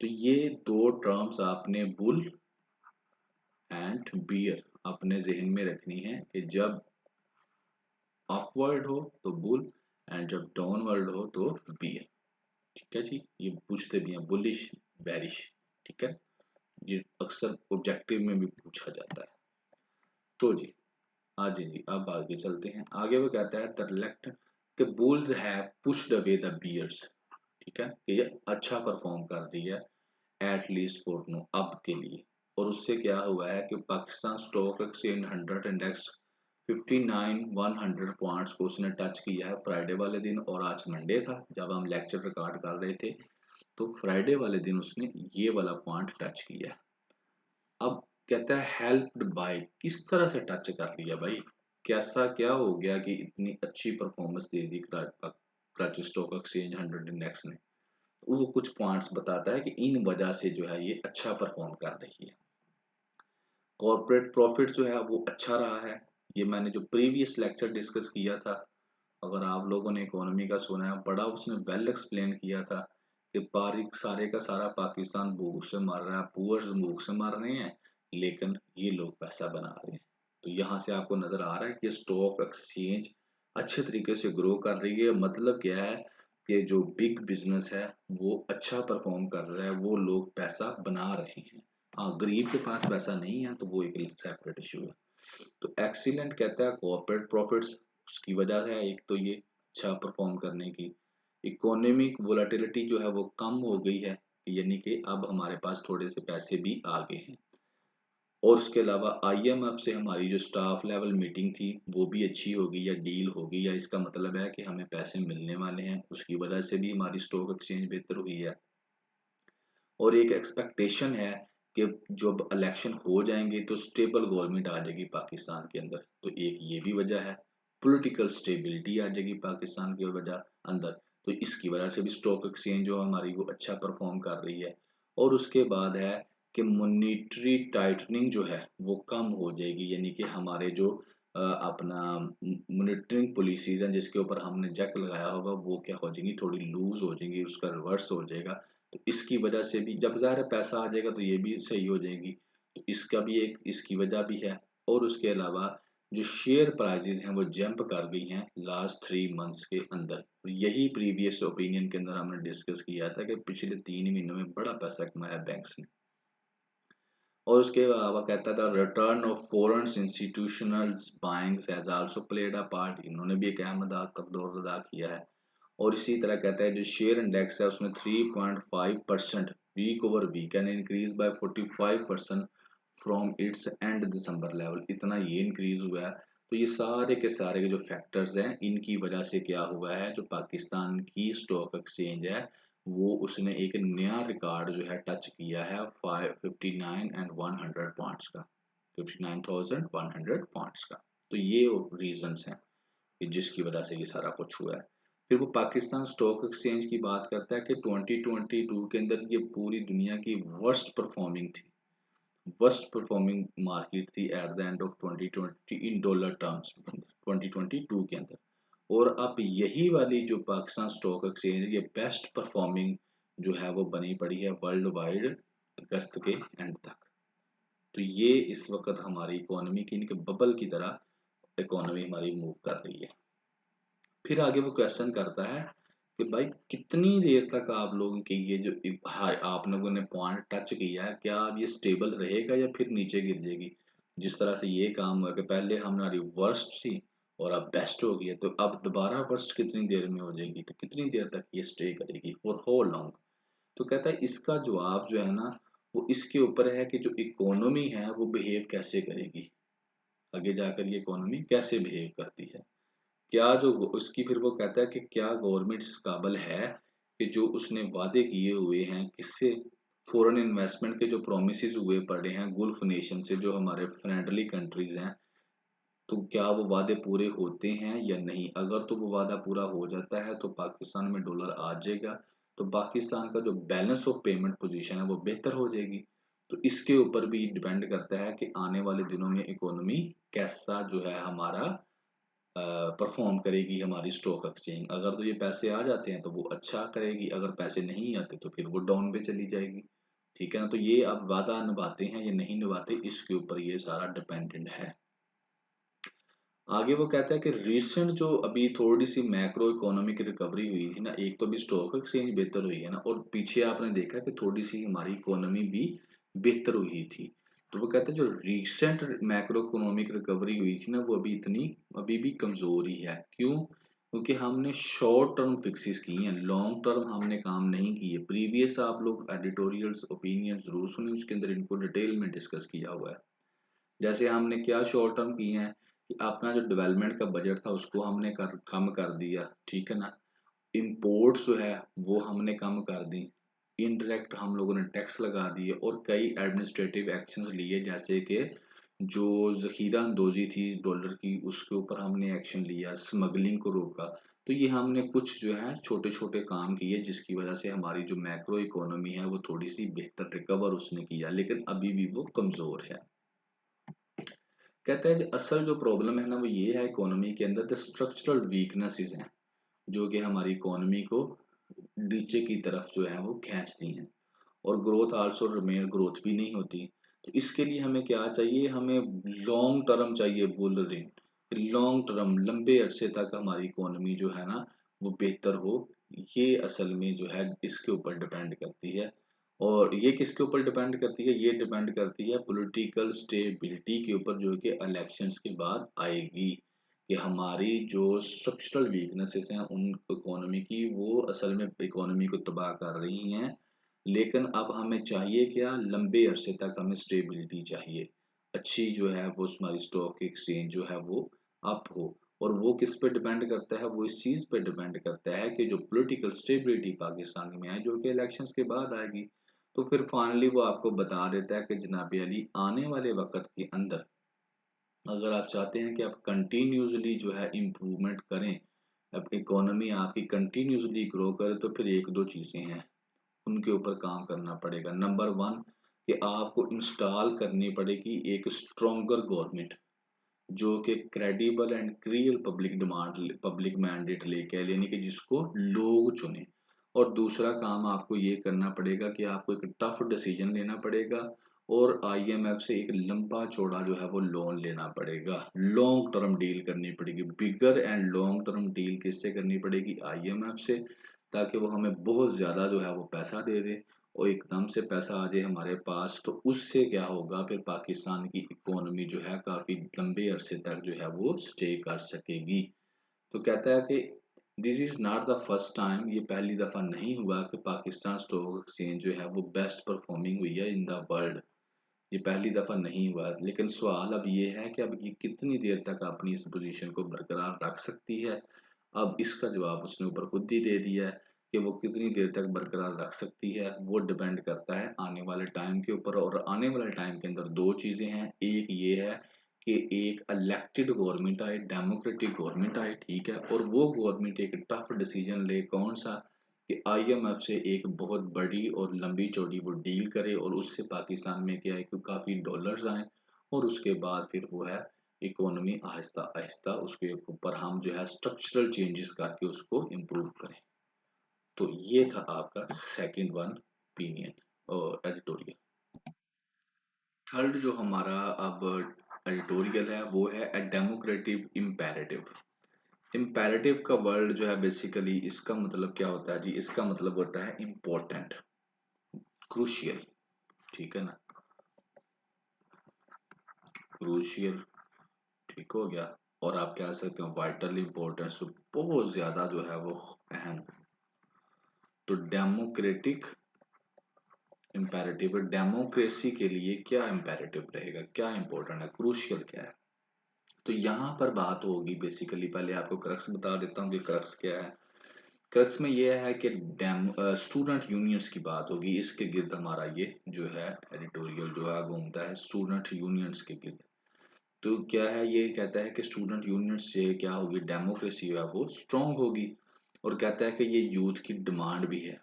तो ये दो टर्म्स आपने बुल एंड बियर अपने जहन में रखनी है कि जब अपवर्ड हो तो बुल एंड जब डाउनवर्ड हो तो बियर, ठीक है जी। ये पूछते भी हैं बुलिश बेरिश, ठीक है, ये अक्सर ऑब्जेक्टिव में भी पूछा जाता है। तो जी आज जी अब आगे चलते हैं। आगे वो कहता है द लेफ्ट के bulls have pushed away the bears, ठीक है, कि ये अच्छा परफॉर्म कर रही है एट लीस्ट फॉर नो, अब के लिए। और उससे क्या हुआ है कि Pakistan stock exchange 100 index 59 100 points को उसने टच किया है फ्राइडे वाले दिन, और आज मंडे था जब हम लेक्चर रिकॉर्ड कर रहे थे, तो फ्राइडे वाले दिन उसने ये वाला पॉइंट टच किया है। अब कहता है हेल्प्ड बाय, किस तरह से टच कर लिया भाई, कैसा क्या हो गया कि इतनी अच्छी परफॉर्मेंस दे दी कराची स्टॉक एक्सचेंज 100 इंडेक्स ने। वो कुछ पॉइंट्स बताता है कि इन वजह से जो है ये अच्छा परफॉर्म कर रही है। कॉर्पोरेट प्रॉफिट जो है वो अच्छा रहा है, ये मैंने जो प्रीवियस लेक्चर डिस्कस किया था, अगर आप लोगों ने इकोनॉमी का सुना है, बड़ा उसने वेल एक्सप्लेन किया था कि बारीक सारे का सारा पाकिस्तान भूख से मर रहा है, पुअर्स भूख से मर रहे हैं, लेकिन ये लोग पैसा बना रहे हैं। तो यहाँ से आपको नजर आ रहा है कि स्टॉक एक्सचेंज अच्छे तरीके से ग्रो कर रही है। मतलब क्या है कि जो बिग बिजनेस है वो अच्छा परफॉर्म कर रहा है, वो लोग पैसा बना रहे हैं। हाँ, गरीब के पास पैसा नहीं है तो वो एक सेपरेट इशू है। तो एक्सीलेंट कहता है कॉर्पोरेट प्रॉफिट्स, उसकी वजह है एक तो ये अच्छा परफॉर्म करने की। इकोनॉमिक वोलेटिलिटी जो है वो कम हो गई है, यानी कि अब हमारे पास थोड़े से पैसे भी आ गए हैं। और उसके अलावा आईएमएफ से हमारी जो स्टाफ लेवल मीटिंग थी वो भी अच्छी होगी या डील होगी, या इसका मतलब है कि हमें पैसे मिलने वाले हैं, उसकी वजह से भी हमारी स्टॉक एक्सचेंज बेहतर हुई है। और एक एक्सपेक्टेशन है कि जब इलेक्शन हो जाएंगे तो स्टेबल गवर्नमेंट आ जाएगी पाकिस्तान के अंदर, तो एक ये भी वजह है। पॉलिटिकल स्टेबिलिटी आ जाएगी पाकिस्तान की वजह अंदर, तो इसकी वजह से भी स्टॉक एक्सचेंज जो हमारी वो अच्छा परफॉर्म कर रही है। और उसके बाद है कि मॉनेटरी टाइटनिंग जो है वो कम हो जाएगी, यानी कि हमारे जो अपना मॉनेटरिंग पॉलिसीज हैं जिसके ऊपर हमने जैक लगाया होगा वो क्या हो जाएंगी, थोड़ी लूज हो जाएंगी, उसका रिवर्स हो जाएगा। तो इसकी वजह से भी जब ज़ाहिर है पैसा आ जाएगा तो ये भी सही हो जाएगी, तो इसका भी एक इसकी वजह भी है। और उसके अलावा जो शेयर प्राइजेज हैं वो जंप कर गई हैं लास्ट 3 मंथ्स के अंदर। तो यही प्रीवियस ओपिनियन के अंदर हमने डिस्कस किया था कि पिछले 3 महीनों में बड़ा पैसा कमाया बैंक्स ने। और उसके अलावा कहता था return of foreign institutional buyings has also played a part, इन्होंने भी एक अहम दौर अदा किया है। और इसी तरह कहता है जो शेयर इंडेक्स है उसमें 3.5% week over week and increase by 45% from its end December level, इतना ये इंक्रीज हुआ है। तो ये सारे के जो फैक्टर्स हैं इनकी वजह से क्या हुआ है, जो पाकिस्तान की स्टॉक एक्सचेंज है वो उसने एक नया रिकॉर्ड जो है टच किया है 59 and 100 पॉइंट्स का, 59,100 पॉइंट्स का। तो ये रीजंस हैं कि जिसकी वजह से ये सारा कुछ हुआ है। फिर वो पाकिस्तान स्टॉक एक्सचेंज की बात करता है कि 2022 के अंदर ये पूरी दुनिया की वर्स्ट परफॉर्मिंग थी, वर्स्ट परफॉर्मिंग मार्केट थी at the end of 2020 in dollar terms 2022 के अंदर। और अब यही वाली जो पाकिस्तान स्टॉक एक्सचेंज है ये बेस्ट परफॉर्मिंग जो है वो बनी पड़ी है वर्ल्ड वाइड अगस्त के एंड तक। तो ये इस वक्त हमारी इकोनॉमी की इनके बबल की तरह इकोनॉमी हमारी मूव कर रही है। फिर आगे वो क्वेश्चन करता है कि भाई कितनी देर तक आप लोगों की ये जो आप लोगों ने पॉइंट टच किया है, क्या अब ये स्टेबल रहेगा या फिर नीचे गिर जाएगी। जिस तरह से ये काम हुआ कि पहले हमारी वर्स्ट थी और अब बेस्ट हो गई है, तो अब दोबारा वर्स्ट कितनी देर में हो जाएगी, तो कितनी देर तक ये स्टे करेगी, फॉर हाउ लॉन्ग। तो कहता है इसका जवाब जो है ना वो इसके ऊपर है कि जो इकोनॉमी है वो बिहेव कैसे करेगी, आगे जाकर ये इकोनॉमी कैसे बिहेव करती है। क्या जो उसकी फिर वो कहता है कि क्या गवर्नमेंट इस काबिल है कि जो उसने वादे किए हुए हैं किससे, फॉरेन इन्वेस्टमेंट के जो प्रोमिस हुए पड़े हैं गुल्फ नेशन से जो हमारे फ्रेंडली कंट्रीज हैं, तो क्या वो वादे पूरे होते हैं या नहीं। अगर तो वो वादा पूरा हो जाता है तो पाकिस्तान में डॉलर आ जाएगा, तो पाकिस्तान का जो बैलेंस ऑफ पेमेंट पोजीशन है वो बेहतर हो जाएगी। तो इसके ऊपर भी डिपेंड करता है कि आने वाले दिनों में इकोनॉमी कैसा जो है हमारा परफॉर्म करेगी हमारी स्टॉक एक्सचेंज। अगर तो ये पैसे आ जाते हैं तो वो अच्छा करेगी, अगर पैसे नहीं आते तो फिर वो डाउन पे चली जाएगी। ठीक है ना, तो ये अब वादा निभाते हैं या नहीं निभाते इसके ऊपर ये सारा डिपेंडेंट है। आगे वो कहता है कि रिसेंट जो अभी थोड़ी सी मैक्रो इकोनॉमिक रिकवरी हुई थी ना, एक तो भी स्टॉक एक्सचेंज बेहतर हुई है ना, और पीछे आपने देखा कि थोड़ी सी हमारी इकोनॉमी भी बेहतर हुई थी। तो वो कहते हैं जो रिसेंट मैक्रो इकोनॉमिक रिकवरी हुई थी ना वो अभी भी कमजोर ही है। क्यों? क्योंकि हमने शॉर्ट टर्म फिक्सेस की हैं, लॉन्ग टर्म हमने काम नहीं किए। प्रीवियस आप लोग एडिटोरियल्स ओपिनियन जरूर सुने, उसके अंदर इनको डिटेल में डिस्कस किया हुआ है। जैसे हमने क्या शॉर्ट टर्म किए हैं कि अपना जो डेवलपमेंट का बजट था उसको हमने कम कर दिया, ठीक है ना। इंपोर्ट्स जो है वो हमने कम कर दी, इनडायरेक्ट हम लोगों ने टैक्स लगा दिए और कई एडमिनिस्ट्रेटिव एक्शंस लिए, जैसे कि जो ज़खीरा अंदोज़ी थी डॉलर की उसके ऊपर हमने एक्शन लिया, स्मगलिंग को रोका। तो ये हमने कुछ जो है छोटे-छोटे काम किए जिसकी वज़ह से हमारी जो मैक्रो इकोनॉमी है वो थोड़ी-सी बेहतर रिकवर उसने किया, लेकिन अभी भी वो कमज़ोर है। कहते हैं जो असल जो प्रॉब्लम है ना वो ये है इकोनॉमी के अंदर द स्ट्रक्चरल वीकनेसेस हैं, जो कि हमारी इकोनॉमी को नीचे की तरफ जो है वो खींचती हैं, और ग्रोथ आल्सो रिमेन, ग्रोथ भी नहीं होती। तो इसके लिए हमें क्या चाहिए, हमें लॉन्ग टर्म चाहिए बुलरिंग, लॉन्ग टर्म लंबे अरसे तक हमारी इकोनॉमी जो है ना वो बेहतर हो। ये असल में जो है इसके ऊपर डिपेंड करती है। और ये किसके ऊपर डिपेंड करती है, ये डिपेंड करती है पॉलिटिकल स्टेबिलिटी के ऊपर, जो कि इलेक्शंस के बाद आएगी, कि हमारी जो स्ट्रक्चरल वीकनेसेस हैं उन इकोनॉमी की वो असल में इकोनॉमी को तबाह कर रही हैं। लेकिन अब हमें चाहिए क्या, लंबे अरसे तक हमें स्टेबिलिटी चाहिए, अच्छी जो है वो हमारी स्टॉक एक्सचेंज जो है वो अप हो। और वो किस पे डिपेंड करता है, वो इस चीज़ पे डिपेंड करता है कि जो पॉलिटिकल स्टेबिलिटी पाकिस्तान में है जो कि इलेक्शंस के बाद आएगी। तो फिर फाइनली वो आपको बता देता है कि जनाब अली आने वाले वक्त के अंदर अगर आप चाहते हैं कि आप कंटिन्यूसली जो है इम्प्रूवमेंट करें, अब इकोनॉमी आपकी कंटिन्यूसली ग्रो करे, तो फिर एक दो चीज़ें हैं उनके ऊपर काम करना पड़ेगा। नंबर वन, कि आपको इंस्टॉल करनी पड़ेगी एक स्ट्रोंगर गवर्नमेंट, जो कि credible and real public mandate लेके आए, यानी कि जिसको लोग चुने। और दूसरा काम आपको ये करना पड़ेगा कि आपको एक टफ डिसीजन लेना पड़ेगा और आईएमएफ से एक लंबा चौड़ा जो है वो लोन लेना पड़ेगा, लॉन्ग टर्म डील करनी पड़ेगी, bigger and long term deal किससे करनी पड़ेगी, आईएमएफ से, ताकि वो हमें बहुत ज़्यादा जो है वो पैसा दे दे और एकदम से पैसा आ जाए हमारे पास। तो उससे क्या होगा, फिर पाकिस्तान की इकोनॉमी जो है काफ़ी लंबे अरसे तक जो है वो स्टे कर सकेगी। तो कहता है कि this is not the first time, ये पहली दफ़ा नहीं हुआ कि पाकिस्तान स्टॉक एक्सचेंज जो है वो बेस्ट परफॉर्मिंग हुई है इन द वर्ल्ड। ये पहली दफ़ा नहीं हुआ, लेकिन सवाल अब ये है कि अब ये कितनी देर तक अपनी इस पोजीशन को बरकरार रख सकती है। अब इसका जवाब उसने ऊपर खुद ही दे दिया है कि वो कितनी देर तक बरकरार रख सकती है, वो डिपेंड करता है आने वाले टाइम के ऊपर। और आने वाले टाइम के अंदर दो चीज़ें हैं, एक ये है कि एक इलेक्टेड गवर्नमेंट आए, डेमोक्रेटिक गवर्नमेंट आए, ठीक है, और वो गवर्नमेंट एक टफ डिसीजन ले, कौन सा, कि आईएमएफ से एक बहुत बड़ी और लंबी चौड़ी वो डील करे और उससे पाकिस्तान में क्या है कि काफ़ी डॉलर्स आए, और उसके बाद फिर वो है इकोनॉमी आहिस्ता आहिस्ता उसके ऊपर हम जो है स्ट्रक्चरल चेंजेस करके उसको इम्प्रूव करें। तो ये था आपका सेकंड वन ओपिनियन और एडिटोरियल। थर्ड जो हमारा अब एडिटोरियल है वो है ए डेमोक्रेटिव इम्पेरेटिव। इम्पेरेटिव का वर्ड जो है बेसिकली इसका मतलब क्या होता है जी, इसका मतलब होता है इम्पोर्टेंट, क्रूशियल, ठीक है ना, क्रूशियल, ठीक हो गया। और आप कह सकते हो वाइटल इम्पोर्टेंस, तो बहुत ज्यादा जो है वो अहम। तो डेमोक्रेटिक इम्पेरेटिव, डेमोक्रेसी के लिए क्या इम्पेरेटिव रहेगा, क्या इंपॉर्टेंट है, क्रूशियल क्या है। तो यहाँ पर बात होगी बेसिकली, पहले आपको क्रक्स बता देता हूँ कि क्रक्स क्या है। क्रक्स में ये है कि स्टूडेंट यूनियंस की बात होगी, इसके गिर्द हमारा ये जो है एडिटोरियल जो है घूमता है स्टूडेंट यूनियंस के गिर्द। तो क्या है, ये कहता है कि स्टूडेंट यूनियन से क्या होगी, डेमोक्रेसी जो है वो स्ट्रांग होगी। और कहता है कि ये यूथ की डिमांड भी है,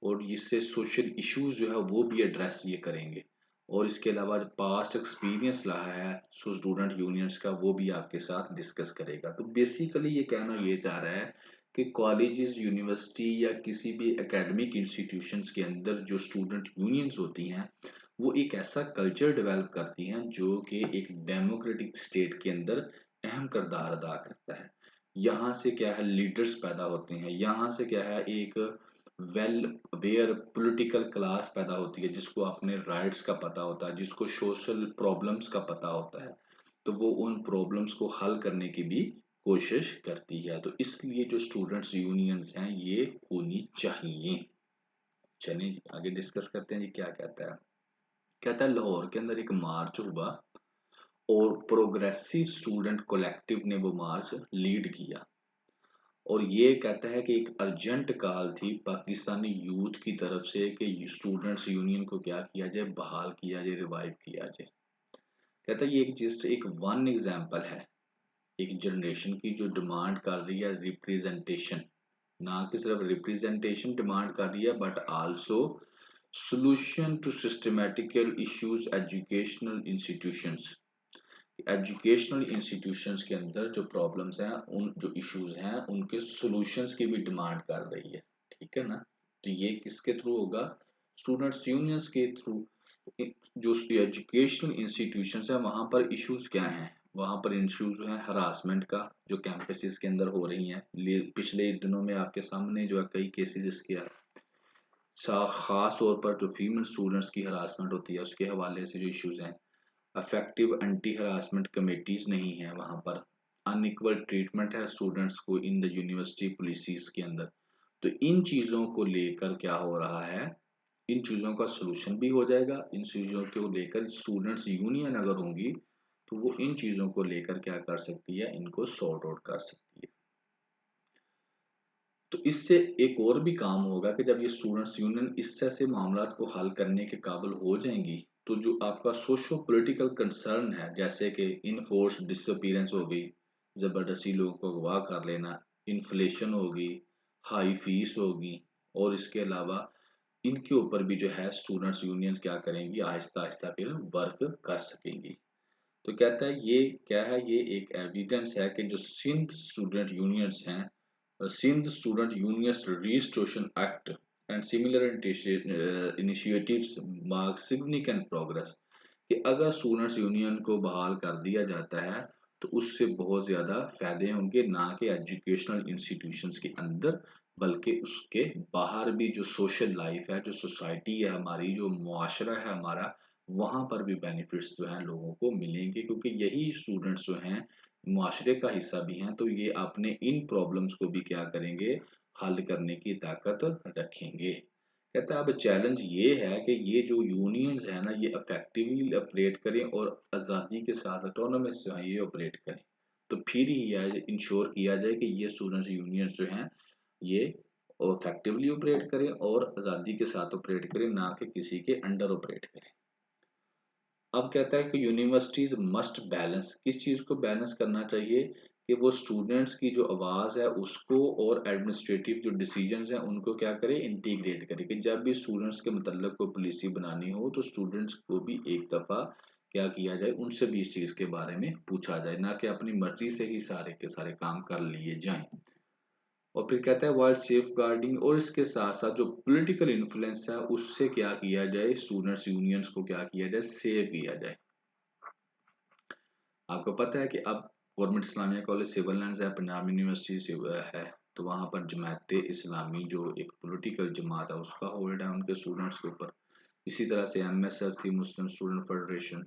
और इससे सोशल इश्यूज जो है वो भी एड्रेस ये करेंगे। और इसके अलावा जो पास्ट एक्सपीरियंस रहा है सो स्टूडेंट यूनियंस का वो भी आपके साथ डिस्कस करेगा। तो बेसिकली ये कहना ये चाह रहा है कि कॉलेजेस, यूनिवर्सिटी या किसी भी एकेडमिक इंस्टीट्यूशंस के अंदर जो स्टूडेंट यूनियंस होती हैं वो एक ऐसा कल्चर डेवलप करती हैं जो कि एक डेमोक्रेटिक स्टेट के अंदर अहम किरदार अदा करता है। यहाँ से क्या है, लीडर्स पैदा होते हैं, यहाँ से क्या है, एक वेल अवेयर पॉलिटिकल क्लास पैदा होती है जिसको अपने राइट्स का पता होता है, जिसको सोशल प्रॉब्लम्स का पता होता है। तो वो उन प्रॉब्लम्स को हल करने की भी कोशिश करती है। तो इसलिए जो स्टूडेंट्स यूनियंस हैं ये होनी चाहिए। चलिए आगे डिस्कस करते हैं जी क्या कहता है। कहता है लाहौर के अंदर एक मार्च हुआ और प्रोग्रेसिव स्टूडेंट कलेक्टिव ने वो मार्च लीड किया। और ये कहता है कि एक अर्जेंट कॉल थी पाकिस्तानी यूथ की तरफ से कि स्टूडेंट्स यूनियन को क्या किया जाए, बहाल किया जाए, रिवाइव किया जाए। कहता है ये एक जिस एक वन एग्जांपल है एक जनरेशन की जो डिमांड कर रही है रिप्रेजेंटेशन, ना कि सिर्फ रिप्रेजेंटेशन डिमांड कर रही है but also solution to systematical issues educational institutions. Educational institutions के अंदर जो प्रॉब्लम्स हैं, उन जो इश्यूज हैं उनके सॉल्यूशंस की भी डिमांड कर रही है। ठीक है ना। तो ये किसके थ्रू होगा, स्टूडेंट्स यूनियंस के थ्रू। जो एजुकेशनल इंस्टीट्यूशंस है वहां पर इश्यूज क्या हैं, वहां पर इश्यूज हैं हरासमेंट का जो कैंपसेस के अंदर हो रही हैं। पिछले दिनों में आपके सामने जो है कई केसेस इसके खास तौर पर जो फीमेल स्टूडेंट्स की हरासमेंट होती है उसके हवाले से जो इश्यूज हैं। इफेक्टिव एंटी हरासमेंट कमेटीज नहीं है वहां पर। अनइक्वल ट्रीटमेंट है स्टूडेंट्स को इन द यूनिवर्सिटी पॉलिसीज के अंदर। तो इन चीज़ों को लेकर क्या हो रहा है, इन चीज़ों का सलूशन भी हो जाएगा। इन चीज़ों को लेकर स्टूडेंट्स यूनियन अगर होंगी तो वो इन चीज़ों को लेकर क्या कर सकती है, इनको सॉर्ट आउट कर सकती है। तो इससे एक और भी काम होगा कि जब ये स्टूडेंट्स यूनियन इस से मामला को हल करने के काबिल हो जाएंगी तो जो आपका सोशो पॉलिटिकल कंसर्न है जैसे कि इनफोर्स डिसअपीयरेंस हो गई, ज़बरदस्ती लोगों को अगवा कर लेना, इन्फ्लेशन होगी, हाई फीस होगी, और इसके अलावा इनके ऊपर भी जो है स्टूडेंट्स यूनियंस क्या करेंगी, आहिस्ता आहिस्ता फिर वर्क कर सकेंगी। तो कहता है ये क्या है, ये एक एविडेंस है कि जो सिंध स्टूडेंट यूनियंस हैं, Sindh student unions registration act and similar initiatives mark significant progress. कि अगर स्टूडेंट्स यूनियन को बहाल कर दिया जाता है तो उससे बहुत ज़्यादा फायदे होंगे, ना कि एजुकेशनल इंस्टीट्यूशंस के अंदर बल्कि उसके बाहर भी जो सोशल लाइफ है, जो सोसाइटी है हमारी, जो मुआशरा है हमारा, वहाँ पर भी बेनिफिट्स जो हैं लोगों को मिलेंगे क्योंकि यही स्टूडेंट्स जो हैं मुआशरे का हिस्सा भी हैं। तो ये अपने इन प्रॉब्लम्स को भी क्या करेंगे, हल करने की ताकत रखेंगे। कहता है अब चैलेंज ये है कि ये जो यूनियंस है ना ये इफेक्टिवली ऑपरेट करें और आज़ादी के साथ ऑटोनोमस जो है ये ऑपरेट करें। तो फिर ही यह इंश्योर किया जाए कि ये स्टूडेंट्स यूनियंस जो हैं ये इफेक्टिवली ऑपरेट करें और आज़ादी के साथ ऑपरेट करें, ना कि किसी के अंडर ऑपरेट करें। अब कहता है कि यूनिवर्सिटीज मस्ट बैलेंस, किस चीज़ को बैलेंस करना चाहिए, कि वो स्टूडेंट्स की जो आवाज़ है उसको और एडमिनिस्ट्रेटिव जो डिसीजंस हैं उनको क्या करे, इंटीग्रेट करे। कि जब भी स्टूडेंट्स के मतलब कोई पॉलिसी बनानी हो तो स्टूडेंट्स को भी एक दफ़ा क्या किया जाए, उनसे भी इस चीज़ के बारे में पूछा जाए, ना कि अपनी मर्जी से ही सारे के सारे काम कर लिए जाएं। और फिर कहता है वर्ल्ड सेफ गार्डिंग, और इसके साथ साथ जो पॉलिटिकल इन्फ्लुएंस है उससे क्या किया जाए, स्टूडेंट्स यूनियंस को क्या किया जाए, सेव किया जाए। आपको पता है कि अब government Islamia college civil lines है, पंजाब यूनिवर्सिटी से है, तो वहाँ पर जमात इस्लामी जो एक पॉलिटिकल जमात है उसका होल्ड है उनके स्टूडेंट्स के ऊपर। इसी तरह से एमएसएफ थी, मुस्लिम स्टूडेंट फेडरेशन,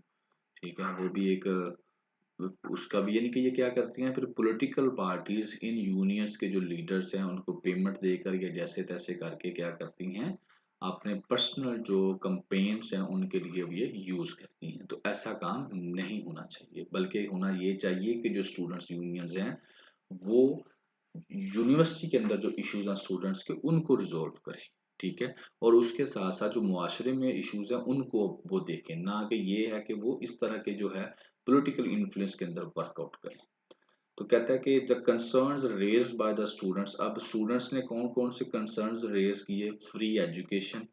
ठीक है, वो भी एक उसका भी, यानी कि ये क्या करती हैं फिर पॉलिटिकल पार्टीज इन यूनियंस के जो लीडर्स हैं उनको पेमेंट देकर या जैसे तैसे करके क्या करती हैं, अपने पर्सनल जो कंपेन्स हैं उनके लिए ये यूज करती हैं। तो ऐसा काम नहीं होना चाहिए, बल्कि होना ये चाहिए कि जो स्टूडेंट्स यूनियंस हैं वो यूनिवर्सिटी के अंदर जो इश्यूज हैं स्टूडेंट्स के उनको रिजोल्व करें। ठीक है, और उसके साथ साथ जो मुआशरे में इश्यूज हैं उनको वो देखें, ना कि ये है कि वो इस तरह के जो है पॉलिटिकल इन्फ्लुएंस के अंदर वर्कआउट करें। तो कहता है कि the concerns raised by the students, अब स्टूडेंट्स ने कौन कौन से कंसर्न्स रेज किए, free education,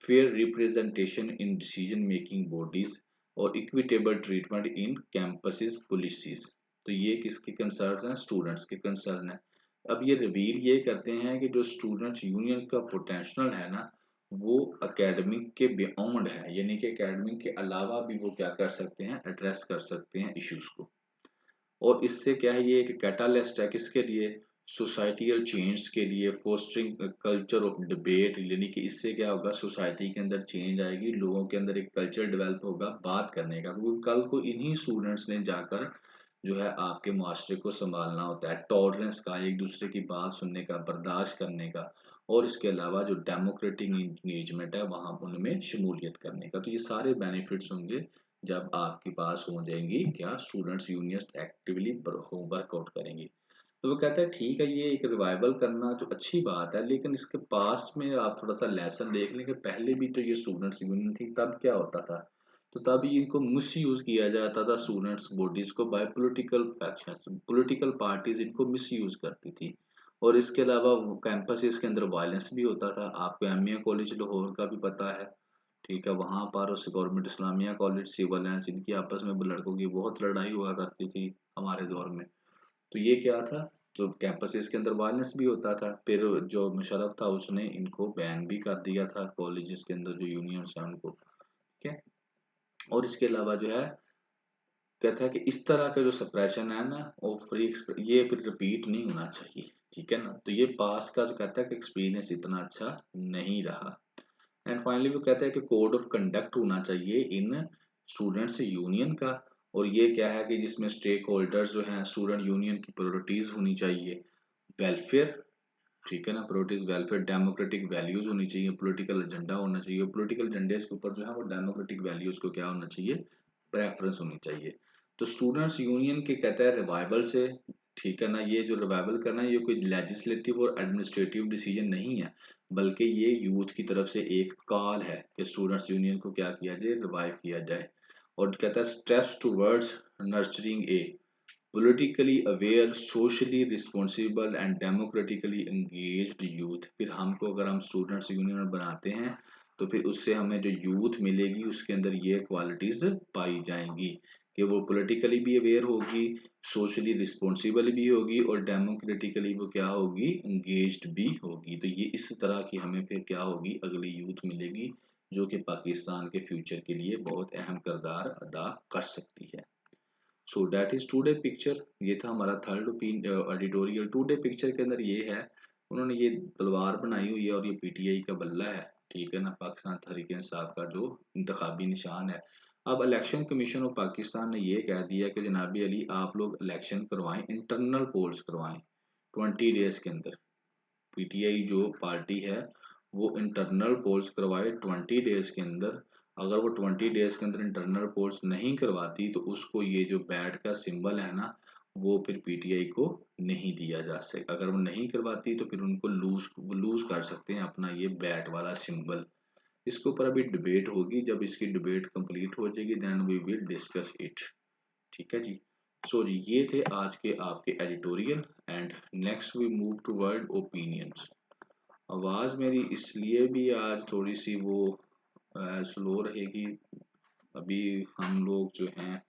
fair representation in decision making bodies, और equitable treatment in campuses policies. तो ये किसके कंसर्न हैं, स्टूडेंट्स के कंसर्न है। अब ये रिवील ये करते हैं कि जो स्टूडेंट्स यूनियन का पोटेंशियल है ना वो एकेडमिक के बियॉन्ड है, यानी कि एकेडमिक के अलावा भी वो क्या कर सकते हैं, एड्रेस कर सकते हैं इश्यूज को। और इससे क्या है, ये एक कैटालिस्ट है किसके लिए, सोसाइटियल चेंज के लिए, फोस्टरिंग कल्चर ऑफ डिबेट, यानी कि इससे क्या होगा, सोसाइटी के अंदर चेंज आएगी, लोगों के अंदर एक कल्चर डेवलप होगा बात करने का, क्योंकि कल को इन्हीं स्टूडेंट्स ने जाकर जो है आपके माशरे को संभालना होता है, टॉलरेंस का, एक दूसरे की बात सुनने का, बर्दाश्त करने का, और इसके अलावा जो डेमोक्रेटिक इंगेजमेंट है वहाँ उनमें शमूलियत करने का। तो ये सारे बेनिफिट्स होंगे जब आपके पास हो जाएंगी क्या स्टूडेंट्स यूनियन एक्टिवली वर्कआउट करेंगी। तो वो कहता है ठीक है, ये एक रिवाइवल करना तो अच्छी बात है, लेकिन इसके पास्ट में आप थोड़ा सा लेसन देख लें कि पहले भी तो ये स्टूडेंट्स यूनियन थी, तब क्या होता था। तो तब इनको मिस यूज किया जाता था स्टूडेंट्स बॉडीज को bye political factions, political parties इनको मिस यूज करती थी। और इसके अलावा कैंपसेस के अंदर वायलेंस भी होता था। आपको एमिया कॉलेज लाहौर का भी पता है, ठीक है, वहां पर उस गवर्नमेंट इस्लामिया कॉलेज सिविल हैं, जिनकी आपस में लड़कों की बहुत लड़ाई हुआ करती थी हमारे दौर में। तो ये क्या था, जो कैंपसेस के अंदर वायलेंस भी होता था। फिर जो मुशर्रफ था उसने इनको बैन भी कर दिया था कॉलेजेस के अंदर जो यूनियंस हैं उनको, ठीक है। और इसके अलावा जो है कहता है कि इस तरह का जो सप्रेशन है ना, वो ये फिर रिपीट नहीं होना चाहिए, ठीक है ना। तो ये पास का जो कहता है कि एक्सपीरियंस इतना अच्छा नहीं रहा। एंड फाइनली वो कहता है कि कोड ऑफ कंडक्ट होना चाहिए इन स्टूडेंट्स यूनियन का। और ये क्या है कि जिसमें स्टेक होल्डर्स जो हैं स्टूडेंट यूनियन की प्रायोरिटीज होनी चाहिए, वेलफेयर, ठीक है ना, प्रायोरिटीज वेलफेयर, डेमोक्रेटिक वैल्यूज होनी चाहिए, पॉलिटिकल एजेंडा होना चाहिए। पॉलिटिकल एजेंडे के ऊपर जो है वो डेमोक्रेटिक वैल्यूज को क्या होना चाहिए, प्रेफरेंस होनी चाहिए। तो स्टूडेंट्स यूनियन के कहता है रिवाइवल से, ठीक है ना, ये जो रिवाइवल करना है ये कोई लेजिस्लेटिव और एडमिनिस्ट्रेटिव डिसीजन नहीं है, बल्कि ये यूथ की तरफ से एक कॉल है कि स्टूडेंट्स यूनियन को क्या किया जाए, रिवाइव किया जाए। और कहता है steps towards nurturing A politically aware, socially responsible and democratically engaged youth। फिर हमको अगर हम स्टूडेंट्स यूनियन बनाते हैं तो फिर उससे हमें जो यूथ मिलेगी उसके अंदर ये क्वालिटीज पाई जाएंगी कि वो पॉलिटिकली भी अवेयर होगी, सोशली रिस्पॉन्सिबल भी होगी और डेमोक्रेटिकली वो क्या होगी, इंगेज्ड भी होगी। तो ये इस तरह की हमें फिर क्या होगी, अगली यूथ मिलेगी जो कि पाकिस्तान के फ्यूचर के लिए बहुत अहम किरदार अदा कर सकती है। सो दैट इज टुडे पिक्चर। ये था हमारा थर्ड एडिटोरियल। टुडे पिक्चर के अंदर ये है, उन्होंने ये तलवार बनाई हुई है और ये पीटीआई का बल्ला है, ठीक है ना, पाकिस्तान तहरीक इंसाफ का जो इंतखाबी निशान है। अब इलेक्शन कमीशन ऑफ पाकिस्तान ने ये कह दिया कि जनाबी अली आप लोग इलेक्शन करवाएं, इंटरनल पोल्स करवाएं 20 डेज के अंदर। पीटीआई जो पार्टी है वो इंटरनल पोल्स करवाए 20 डेज के अंदर। अगर वो 20 डेज के अंदर इंटरनल पोल्स नहीं करवाती तो उसको ये जो बैट का सिंबल है ना, वो फिर पीटीआई को नहीं दिया जा सकता। अगर वो नहीं करवाती तो फिर उनको लूज कर सकते हैं अपना ये बैट वाला सिंबल। इसके ऊपर अभी डिबेट होगी, जब इसकी डिबेट कंप्लीट हो जाएगी then we will discuss it, ठीक है जी। सो जी ये थे आज के आपके editorial. And next we move to word opinions. आवाज़ मेरी इसलिए भी आज थोड़ी सी वो स्लो रहेगी, अभी हम लोग जो हैं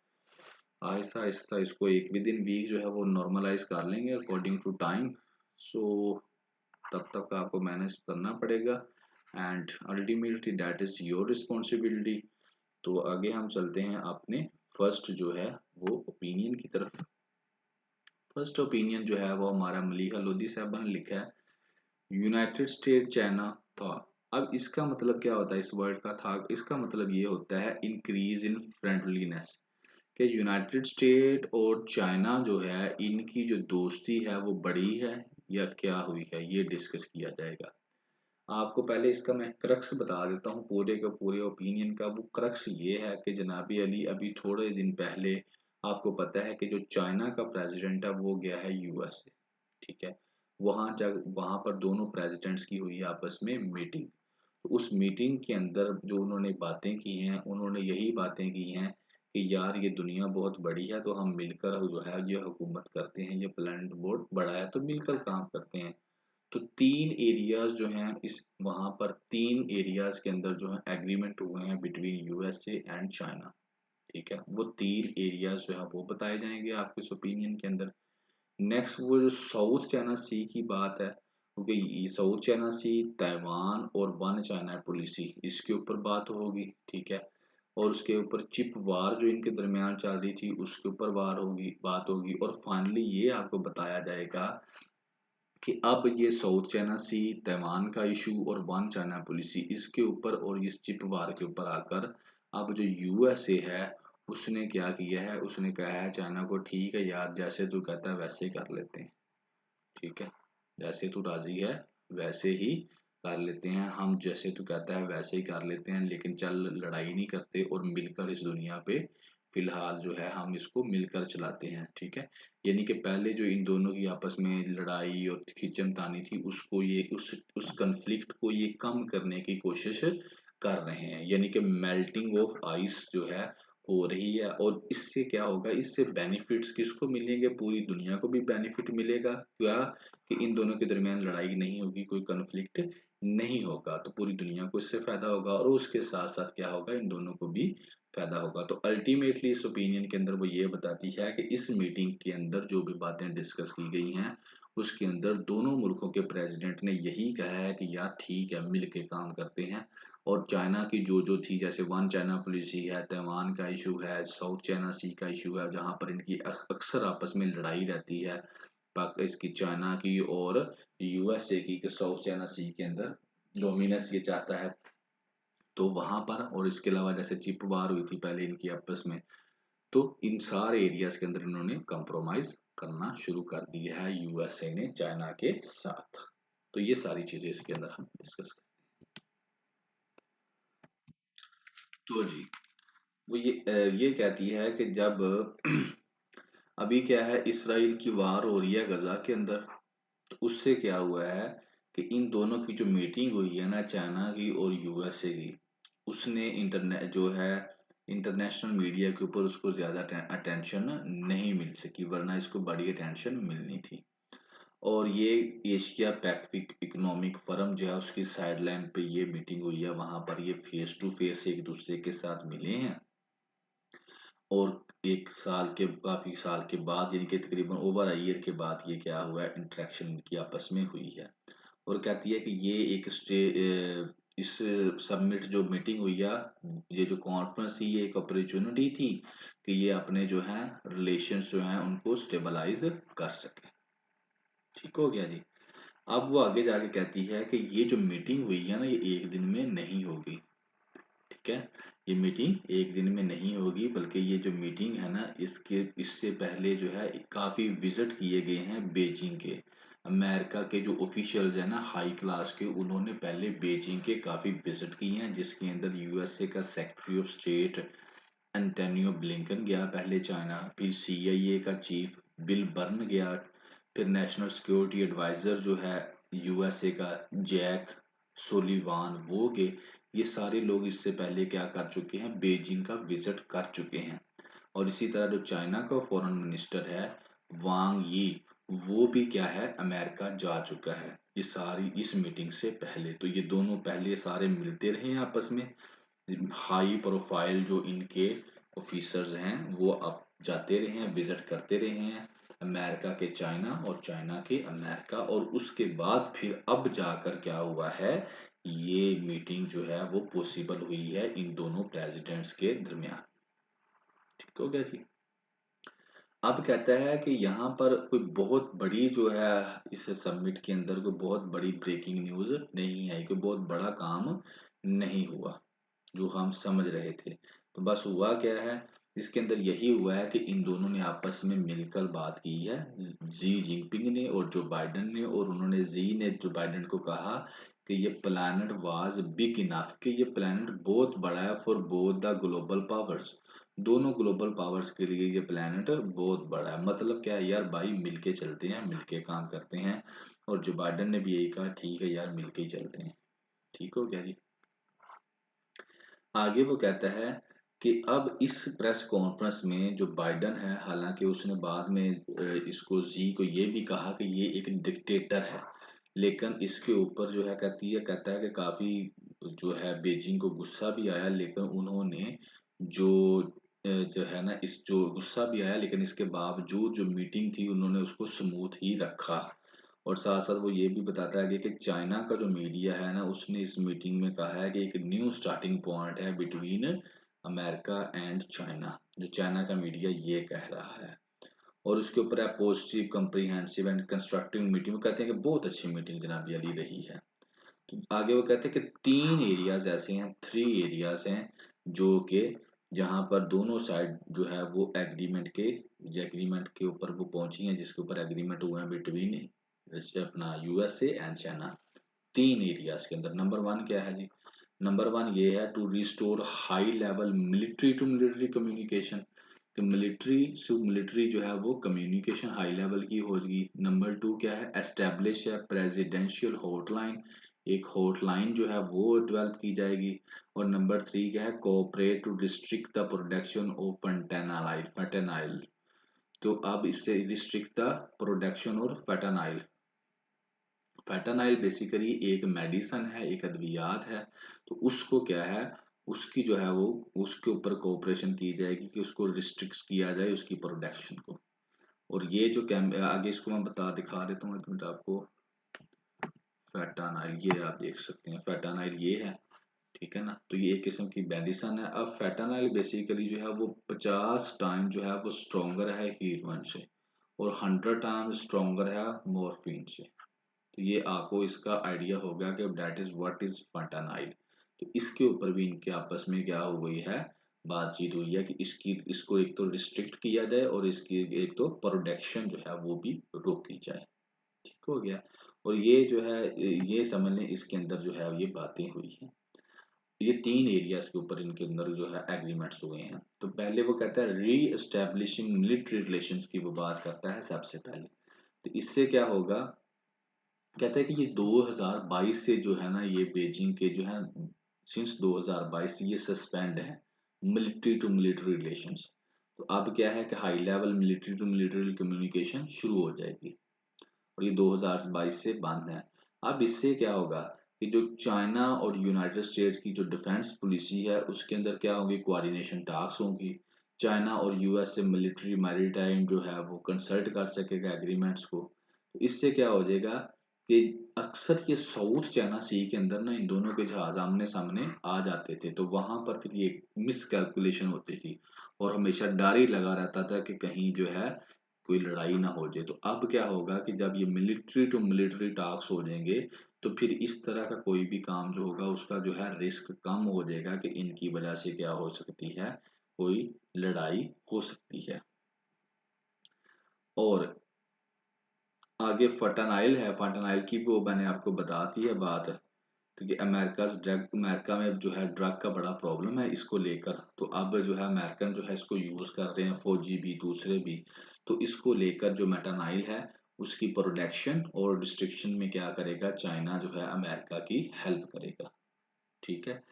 आहिस्ता आहिस्ता इसको एक भी दिन वीक जो है वो नॉर्मलाइज कर लेंगे अकॉर्डिंग टू टाइम। सो तब तक आपको मैनेज करना पड़ेगा and ultimately that is your responsibility. तो आगे हम चलते हैं अपने फर्स्ट जो है वो ओपिनियन की तरफ। फर्स्ट ओपिनियन जो है वो हमारा मलिहा लोधी साहबा ने लिखा है, यूनाइटेड स्टेट चाइना था। अब इसका मतलब क्या होता है, इस वर्ड का था, इसका मतलब ये होता है इंक्रीज इन फ्रेंडलीनेस, कि यूनाइटेड स्टेट और चाइना जो है इनकी जो दोस्ती है वो बड़ी है या क्या हुई है, ये डिस्कस किया जाएगा। आपको पहले इसका मैं क्रक्स बता देता हूँ पूरे का पूरे ओपिनियन का। वो क्रक्स ये है कि जनाबी अली अभी थोड़े दिन पहले आपको पता है कि जो चाइना का प्रेसिडेंट है वो गया है यूएसए, ठीक है। वहाँ पर दोनों प्रेसिडेंट्स की हुई आपस में मीटिंग। तो उस मीटिंग के अंदर जो उन्होंने बातें की हैं, उन्होंने यही बातें की हैं कि यार ये दुनिया बहुत बड़ी है तो हम मिलकर जो है ये हुकूमत करते हैं, ये प्लानट बहुत बड़ा है तो मिलकर काम करते हैं। तो 3 एरियाज जो हैं इस वहाँ पर 3 एरियाज के अंदर जो है एग्रीमेंट हुए हैं बिटवीन यूएसए एंड चाइना, ठीक है। वो 3 एरियाज जो है वो बताए जाएंगे आपके इस ओपिनियन के अंदर। नेक्स्ट वो जो साउथ चाइना सी की बात है, क्योंकि ये साउथ चाइना सी, ताइवान और वन चाइना पॉलिसी, इसके ऊपर बात होगी, ठीक है। और उसके ऊपर चिप वार जो इनके दरमियान चल रही थी उसके ऊपर वार होगी, बात होगी। और फाइनली ये आपको बताया जाएगा कि अब ये साउथ चाइना सी, ताइवान का इशू और वन चाइना पॉलिसी, इसके ऊपर और इस चिप वार के ऊपर आकर अब जो यूएसए है उसने क्या किया है, उसने कहा है चाइना को, ठीक है यार जैसे तू कहता है वैसे ही कर लेते हैं, ठीक है, जैसे तू राजी है वैसे ही कर लेते हैं हम, जैसे तू कहता है वैसे ही कर लेते हैं, लेकिन चल लड़ाई नहीं करते और मिलकर इस दुनिया पे फिलहाल जो है हम इसको मिलकर चलाते हैं, ठीक है। यानी कि पहले जो इन दोनों की आपस में लड़ाई और खींचनतानी थी, उसको ये उस कन्फ्लिक्ट को ये कम करने की कोशिश कर रहे हैं, यानी कि मेल्टिंग ऑफ आइस जो है हो रही है। और इससे क्या होगा, इससे बेनिफिट्स किसको मिलेंगे, पूरी दुनिया को भी बेनिफिट मिलेगा। क्या कि इन दोनों के दरमियान लड़ाई नहीं होगी, कोई कन्फ्लिक्ट नहीं होगा, तो पूरी दुनिया को इससे फायदा होगा, और उसके साथ साथ क्या होगा, इन दोनों को भी फायदा होगा। तो अल्टीमेटली इस ओपिनियन के अंदर वो ये बताती है कि इस मीटिंग के अंदर जो भी बातें डिस्कस की गई हैं, उसके अंदर दोनों मुल्कों के प्रेसिडेंट ने यही कहा है कि यार ठीक है, मिल के काम करते हैं। और चाइना की जो जो थी, जैसे वन चाइना पॉलिसी है, ताइवान का इशू है, साउथ चाइना सी का इशू है, जहाँ पर इनकी अक्सर आपस में लड़ाई रहती है, इसकी चाइना की और यूएसए की, कि साउथ चाइना सी के अंदर डोमिनेंस ये चाहता है। तो वहां पर, और इसके अलावा जैसे चिप वार हुई थी पहले इनकी आपस में, तो इन सारे एरियाज के अंदर इन्होंने कंप्रोमाइज करना शुरू कर दिया है यूएसए ने चाइना के साथ। तो ये सारी चीजें इसके अंदर हम डिस्कस करें। तो जी, वो ये कहती है कि जब अभी क्या है, इसराइल की वार हो रही है गजा के अंदर, तो उससे क्या हुआ है कि इन दोनों की जो मीटिंग हुई है ना, चाइना की और यूएसए की, उसने इंटरनेट जो है इंटरनेशनल मीडिया के ऊपर उसको ज्यादा अटेंशन नहीं मिल सकी, वरना इसको बड़ी अटेंशन मिलनी थी। और ये एशिया पैसिफिक इकोनॉमिक फोरम जो है उसकी साइडलाइन पे ये मीटिंग हुई है, वहां पर ये फेस टू फेस एक दूसरे के साथ मिले हैं। और एक साल के, काफी साल के बाद, यानी कि तकरीबन ओवर अ ईयर के बाद ये क्या हुआ है, इंटरेक्शन इनकी आपस में हुई है। और कहती है कि ये एक इस सबमिट जो मीटिंग हुई है, ये जो कॉन्फ्रेंस थी, ये एक अपॉर्चुनिटी थी कि ये अपने जो है रिलेशंस जो हैं उनको स्टेबलाइज कर सके। ठीक हो गया जी। अब वो आगे जाके कहती है कि ये जो मीटिंग हुई है ना, ये एक दिन में नहीं होगी, ठीक है। ये मीटिंग एक दिन में नहीं होगी, बल्कि ये जो मीटिंग है ना, इसके इससे पहले जो है काफी विजिट किए गए हैं बेजिंग के। अमेरिका के जो ऑफिशियल्स हैं ना, हाई क्लास के, उन्होंने पहले बेजिंग के काफी विजिट किए हैं, जिसके अंदर यूएसए का secretary of state Antonio Blinken गया पहले चाइना, फिर सीआईए का चीफ बिल बर्न गया, फिर नेशनल सिक्योरिटी एडवाइजर जो है यूएसए का जैक सोलिवान वो गए। ये सारे लोग इससे पहले क्या कर चुके हैं, बेजिंग का विजिट कर चुके हैं। और इसी तरह जो चाइना का फॉरेन मिनिस्टर है वांग यी, वो भी क्या है, अमेरिका जा चुका है, ये सारी इस मीटिंग से पहले। तो ये दोनों पहले सारे मिलते रहे हैं आपस में, हाई प्रोफाइल जो इनके ऑफिसर्स हैं वो अब जाते रहे हैं, विजिट करते रहे हैं, अमेरिका के चाइना और चाइना के अमेरिका। और उसके बाद फिर अब जाकर क्या हुआ है, ये मीटिंग जो है वो पॉसिबल हुई है इन दोनों प्रेसिडेंट्स के दरमियान। ठीक हो गया जी। अब कहता है कि यहाँ पर कोई बहुत बड़ी जो है, इस समिट के अंदर कोई बहुत बड़ी ब्रेकिंग न्यूज नहीं आई, कोई बहुत बड़ा काम नहीं हुआ जो हम समझ रहे थे। तो बस हुआ क्या है, इसके अंदर यही हुआ है कि इन दोनों ने आपस में मिलकर बात की है, जी जिनपिंग ने और जो बाइडन ने। और उन्होंने, जी ने जो बाइडन को कहा कि ये प्लैनेट वाज बिग इनफ, कि ये प्लैनेट बहुत बड़ा है for both the global powers, दोनों ग्लोबल पावर्स के लिए ये प्लैनेट बहुत बड़ा है। मतलब क्या है यार भाई, मिलके चलते हैं, मिलके काम करते हैं। और जो बाइडन ने भी यही कहा, ठीक है यार, मिलके ही चलते हैं। ठीक हो गया जी। आगे वो कहता है कि अब इस प्रेस कॉन्फ्रेंस में जो बाइडन है, हालांकि उसने बाद में इसको, जी को ये भी कहा कि ये एक डिक्टेटर है, लेकिन इसके ऊपर जो है कहता है कि काफी जो है बेजिंग को गुस्सा भी आया, लेकिन उन्होंने जो जो है ना, इस जो गुस्सा भी आया, लेकिन इसके बावजूद जो मीटिंग थी उन्होंने उसको स्मूथ ही रखा। और साथ साथ वो ये भी बताता है कि चाइना का जो मीडिया है ना, उसने इस मीटिंग में कहा है कि एक न्यू स्टार्टिंग पॉइंट है बिटवीन अमेरिका एंड चाइना, जो चाइना का मीडिया ये कह रहा है। और उसके ऊपर है positive comprehensive and constructive meeting, वो कहते हैं कि बहुत अच्छी मीटिंग जनाब ये अली रही है। तो आगे वो कहते हैं कि 3 एरियाज ऐसे हैं, 3 एरियाज हैं जो कि जहाँ पर दोनों साइड जो है वो एग्रीमेंट के ऊपर वो पहुंची हैं, जिसके ऊपर एग्रीमेंट हुआ है बिटवीन अपना यूएसए एंड चाइना। 3 एरियाज के अंदर। नंबर 1 क्या है जी? नंबर 1 ये है to restore high level military to military communication, कि मिलिट्री टू मिलिट्री जो है वो कम्युनिकेशन हाई लेवल की होगी। नंबर 2 क्या है? एस्टेब्लिश है प्रेसिडेंशियल हॉटलाइन, एक हॉटलाइन जो है वो डेवलप की जाएगी। और नंबर 3 क्या है? Cooperate to restrict the production of fentanyl, तो अब इससे रिस्ट्रिक्ट द प्रोडक्शन और फैटानाइल। फैटानाइल बेसिकली एक मेडिसन है, एक अद्वियात है, तो उसको क्या है, उसकी जो है वो उसके ऊपर कोऑपरेशन की जाएगी कि उसको रिस्ट्रिक्ट किया जाए उसकी प्रोडक्शन को। और ये जो आगे इसको मैं बता दिखा देता हूँ एक मिनट आपको। फैटानाइल ये आप देख सकते हैं, फैटानाइल ये है, ठीक है ना। तो ये एक किस्म की मेडिसन है। अब फैटानाइल बेसिकली जो है वो 50 टाइम जो है वो स्ट्रोंगर है हीरोइन से, और 100 टाइम स्ट्रोंगर है मॉर्फिन से। तो ये आपको इसका आइडिया हो गया कि दैट इज व्हाट इज फंटानाइल। तो इसके ऊपर भी इनके आपस में क्या हो गई है, बातचीत हुई है कि इसको एक तो रिस्ट्रिक्ट किया जाए और इसकी एक तो प्रोडक्शन जो है वो भी रोकी जाए। ठीक हो गया। और ये जो है ये समझ लें इसके अंदर जो है ये बातें हुई हैं। ये 3 एरियाज के ऊपर इनके अंदर जो है एग्रीमेंट्स हुए हैं। तो पहले वो कहता है री एस्टेब्लिशिंग मिलिट्री रिलेशंस की वो बात करता है सबसे पहले। तो इससे क्या होगा, कहता है कि ये 2022 से जो है ना ये बीजिंग के जो है सिंस 2022 से ये सस्पेंड है मिलिट्री टू मिलिट्री रिलेशंस। तो अब क्या है कि high level military to military communication शुरू हो जाएगी, और ये 2022 से बंद है। अब इससे क्या होगा कि जो चाइना और यूनाइटेड स्टेट्स की जो डिफेंस पॉलिसी है उसके अंदर क्या होगी, कोऑर्डिनेशन टास्क होंगी। चाइना और यूएस से मिलिट्री मैरीटाइम जो है वो कंसल्ट कर सकेगा एग्रीमेंट्स को। तो इससे क्या हो जाएगा कि अक्सर ये साउथ चाइना सी के अंदर ना इन दोनों के जहाज आमने सामने आ जाते थे, तो वहां पर फिर ये मिस कैलकुलेशन होती थी, और हमेशा डर ही लगा रहता था कि कहीं जो है कोई लड़ाई ना हो जाए। तो अब क्या होगा कि जब ये मिलिट्री टू मिलिट्री टास्क हो जाएंगे, तो फिर इस तरह का कोई भी काम जो होगा उसका जो है रिस्क कम हो जाएगा कि इनकी वजह से क्या हो सकती है, कोई लड़ाई हो सकती है। और आगे फटानाइल है, फटानाइल की वो मैंने आपको बता दी है बात, क्योंकि अमेरिका में जो है ड्रग का बड़ा प्रॉब्लम है इसको लेकर। तो अब जो है अमेरिकन जो है इसको यूज कर रहे हैं, फौजी भी दूसरे भी। तो इसको लेकर जो मेटानाइल है उसकी प्रोडक्शन और डिस्ट्रिक्शन में क्या करेगा, चाइना जो है अमेरिका की हेल्प करेगा। ठीक है।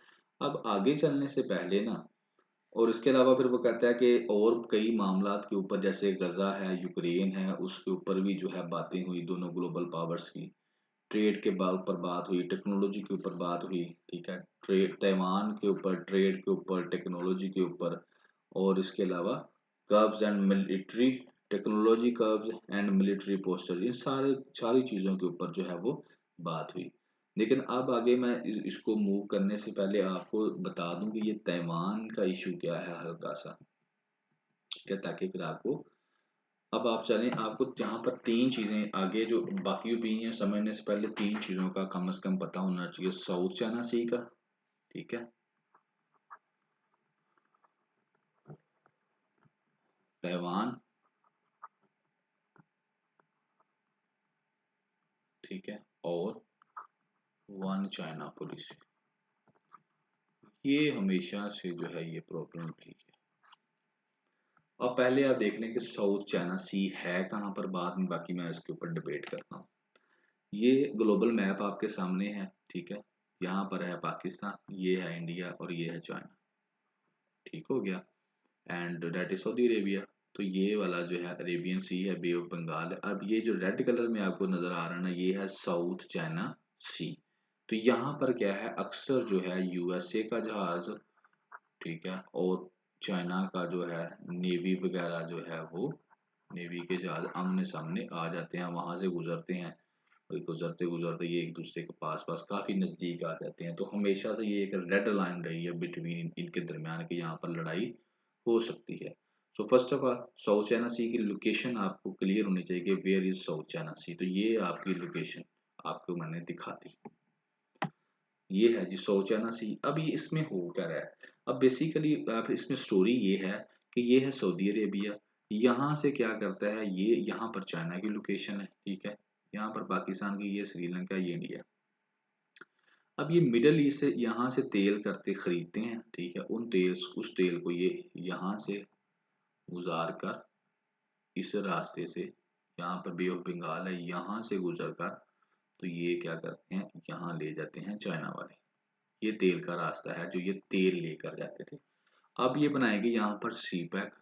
अब आगे चलने से पहले ना, और इसके अलावा फिर वो कहता है कि और कई मामलात के ऊपर जैसे गजा है, यूक्रेन है, उसके ऊपर भी जो है बातें हुई दोनों ग्लोबल पावर्स की। ट्रेड के ऊपर बात हुई, टेक्नोलॉजी के ऊपर बात हुई। ठीक है। ट्रेड ताइवान के ऊपर, ट्रेड के ऊपर, टेक्नोलॉजी के ऊपर, और इसके अलावा curbs and military, technology curbs and military posture, इन सारी चीज़ों के ऊपर जो है वो बात हुई। लेकिन अब आगे मैं इसको मूव करने से पहले आपको बता दूं कि ये ताइवान का इशू क्या है हल्का सा, क्या, ताकि फिर आपको, अब आप चलें, आपको यहाँ पर 3 चीजें आगे जो बाकी ओपिनियन समझने से पहले 3 चीजों का कम से कम पता होना चाहिए। साउथ चाइना सी का, ठीक है, ताइवान, ठीक है, और वन चाइना पॉलिसी। ये हमेशा से जो है ये प्रॉब्लम रही है। अब पहले आप देख लें कि साउथ चाइना सी है कहाँ पर, बाद में बाकी मैं इसके ऊपर डिबेट करता हूँ। ये ग्लोबल मैप आपके सामने है, ठीक है। यहाँ पर है पाकिस्तान, ये है इंडिया, और ये है चाइना। ठीक हो गया। And that is Saudi Arabia. तो ये वाला जो है अरेबियन सी है, बे ऑफ बंगाल है। अब ये जो रेड कलर में आपको नजर आ रहा है ना, ये है साउथ चाइना सी। तो यहाँ पर क्या है, अक्सर जो है यूएसए का जहाज, ठीक है, और चाइना का जो है नेवी वगैरह जो है वो, नेवी के जहाज आमने सामने आ जाते हैं, वहां से गुजरते हैं, और गुजरते गुजरते ये एक दूसरे के पास पास काफी नजदीक आ जाते हैं। तो हमेशा से ये एक रेड लाइन रही है बिटवीन इनके दरमियान कि यहाँ पर लड़ाई हो सकती है। So first of all South China Sea की लोकेशन आपको क्लियर होनी चाहिए कि where is South China Sea. तो ये आपकी लोकेशन आपको मैंने दिखा दी, ये है जी साउथ चाइना सी। अब ये इसमें हो क्या रहा है, अब बेसिकली इसमें स्टोरी ये है कि ये है सऊदी अरेबिया, यहाँ से क्या करता है ये, यहाँ पर चाइना की लोकेशन है, ठीक है, यहाँ पर पाकिस्तान की, ये श्रीलंका, ये इंडिया। अब ये मिडल ईस्ट से यहाँ से तेल करते खरीदते हैं, ठीक है, उस तेल को ये यहाँ से गुजार कर इस रास्ते से, यहाँ पर बे ऑफ बंगाल है, यहाँ से गुजर कर तो ये क्या करते हैं, यहाँ ले जाते हैं चाइना वाले। ये तेल का रास्ता है जो ये तेल लेकर जाते थे। अब ये बनाएंगे यहाँ पर सी पैक,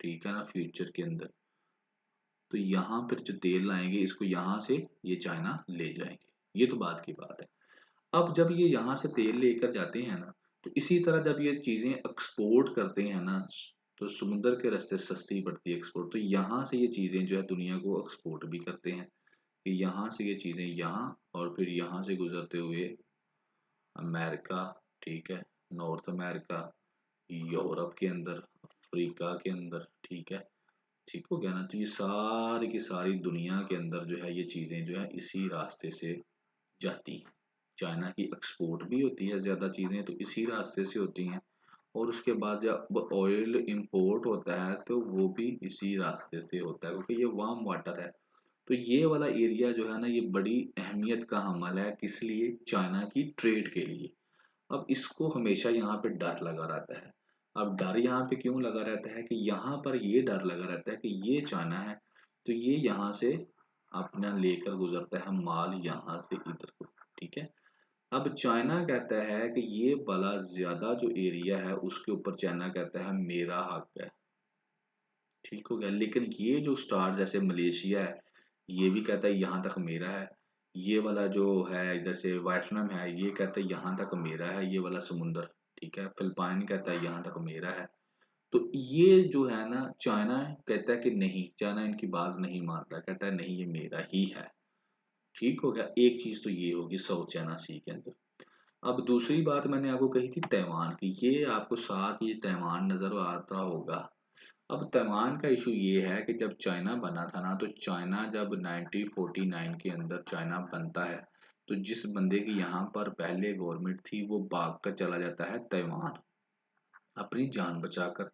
ठीक है ना, फ्यूचर के अंदर। तो यहाँ पर जो तेल लाएंगे इसको यहाँ से ये चाइना ले जाएंगे। ये तो बात की बात है। अब जब ये यहाँ से तेल लेकर जाते हैं ना, तो इसी तरह जब ये चीजें एक्सपोर्ट करते हैं ना, तो समुद्र के रास्ते सस्ती पड़ती है एक्सपोर्ट, तो यहाँ से ये चीजें जो है दुनिया को एक्सपोर्ट भी करते हैं कि यहाँ से ये चीजें यहाँ, और फिर यहाँ से गुजरते हुए अमेरिका, ठीक है, नॉर्थ अमेरिका, यूरोप के अंदर, अफ्रीका के अंदर, ठीक है, ठीक हो गया ना। तो ये सारी की सारी दुनिया के अंदर जो है ये चीजें जो है इसी रास्ते से जाती हैं। चाइना की एक्सपोर्ट भी होती है, ज़्यादा चीज़ें तो इसी रास्ते से होती हैं। और उसके बाद जब ऑयल इंपोर्ट होता है तो वो भी इसी रास्ते से होता है, क्योंकि ये वार्म वाटर है। तो ये वाला एरिया जो है ना, ये बड़ी अहमियत का हमल है, किस लिए, चाइना की ट्रेड के लिए। अब इसको हमेशा यहाँ पे डर लगा रहता है। अब डर यहाँ पे क्यों लगा रहता है कि यहाँ पर ये डर लगा रहता है कि ये चाइना है, तो ये यहाँ से अपना लेकर गुजरता है माल यहाँ से इधर को, ठीक है। अब चाइना कहता है कि ये वाला ज्यादा जो एरिया है उसके ऊपर चाइना कहता है मेरा हक है, ठीक हो गया। लेकिन ये जो स्टार जैसे मलेशिया है, ये भी कहता है यहाँ तक मेरा है। ये वाला जो है इधर से वियतनाम है, ये कहता है यहाँ तक मेरा है ये वाला समुंदर, ठीक है। फिलिपाइन कहता है यहाँ तक मेरा है। तो ये जो है ना, चाइना कहता है कि नहीं, चाइना इनकी बात नहीं मानता, कहता है नहीं ये मेरा ही है, ठीक हो गया। एक चीज तो ये होगी साउथ चाइना सी के अंदर। अब दूसरी बात मैंने आपको कही थी तैवान की, ये आपको साथ ये तैवान नजर आता होगा। अब तैवान का इशू ये है कि जब चाइना बना था ना, तो चाइना जब 1949 के अंदर चाइना बनता है, तो जिस बंदे की यहाँ पर पहले गवर्नमेंट थी वो भाग कर चला जाता है तैवान, अपनी जान बचाकर,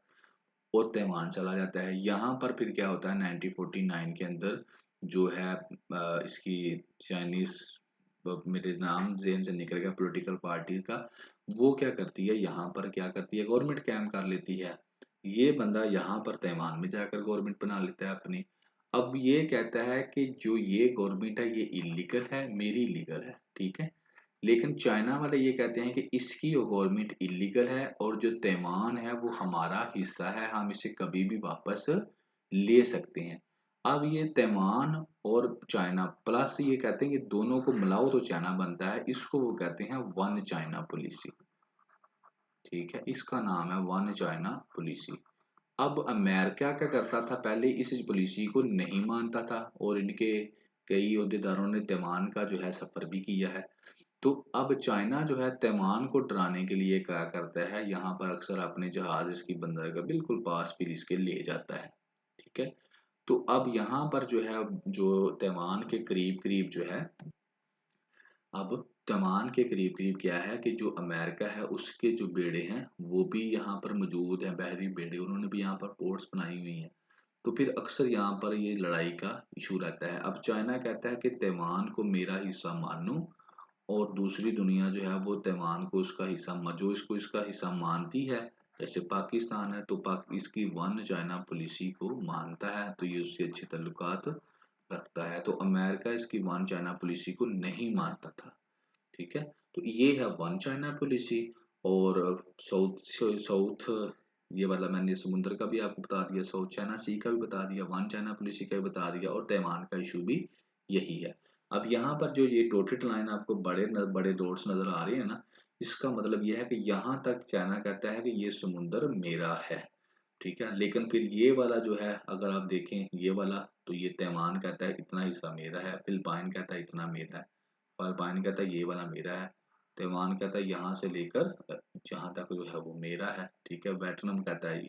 और तैवान चला जाता है। यहाँ पर फिर क्या होता है 1949 के अंदर, जो है इसकी चाइनीज, मेरे नाम जेन से निकल गया, पॉलिटिकल पार्टी का, वो क्या करती है, यहाँ पर क्या करती है, गवर्नमेंट कैम कर लेती है। ये बंदा यहाँ पर तैवान में जाकर गवर्नमेंट बना लेता है अपनी। अब ये कहता है कि जो ये गवर्नमेंट है ये इलीगल है, मेरी लीगल है, ठीक है। लेकिन चाइना वाले ये कहते हैं कि इसकी वो गवर्नमेंट इलीगल है, और जो तैवान है वो हमारा हिस्सा है, हम इसे कभी भी वापस ले सकते हैं। अब ये तैवान और चाइना प्लस ये कहते हैं कि दोनों को मिलाओ तो चाइना बनता है, इसको वो कहते हैं वन चाइना पॉलिसी, ठीक है। इसका नाम है वन चाइना पॉलिसी। अब अमेरिका क्या करता था, पहले इस पॉलिसी को नहीं मानता था, और इनके कई अहदेदारों ने तैवान का जो है सफर भी किया है। तो अब चाइना जो है तैवान को डराने के लिए क्या करता है, यहाँ पर अक्सर अपने जहाज इसकी बंदरगाह का बिल्कुल पास फिर इसके ले जाता है, ठीक है। तो अब यहाँ पर जो है, जो तैवान के करीब करीब जो है, अब तैवान के करीब करीब क्या है कि जो अमेरिका है उसके जो बेड़े हैं वो भी यहाँ पर मौजूद हैं, बहरी बेड़े, उन्होंने भी यहाँ पर पोर्ट्स बनाई हुई हैं। तो फिर अक्सर यहाँ पर ये लड़ाई का इशू रहता है। अब चाइना कहता है कि तैवान को मेरा हिस्सा मानो, और दूसरी दुनिया जो है वो तैवान को उसका हिस्सा जो इसको इसका हिस्सा मानती है, जैसे पाकिस्तान है तो इसकी वन चाइना पॉलिसी को मानता है, तो ये उससे अच्छे ताल्लुकात रखता है। तो अमेरिका इसकी वन चाइना पॉलिसी को नहीं मानता था, ठीक है। तो ये है वन चाइना पॉलिसी। और साउथ साउथ ये वाला मैंने समुद्र का भी आपको बता दिया, साउथ चाइना सी का भी बता दिया, वन चाइना पॉलिसी का भी बता दिया, और तैवान का इशू भी यही है। अब यहाँ पर जो ये डॉटेड लाइन आपको बड़े डॉट्स नजर आ रहे हैं ना, इसका मतलब यह है कि यहाँ तक चाइना कहता है कि ये समुद्र मेरा है, ठीक है। लेकिन फिर ये वाला जो है अगर आप देखें ये वाला, तो ये तैवान कहता है इतना हिस्सा मेरा है, फिलिपाइन कहता है इतना मेरा है, फिलिपाइन कहता है ये वाला मेरा है, तैवान कहता है यहाँ से लेकर जहाँ तक जो है वो मेरा है, ठीक है। वियतनाम कहता है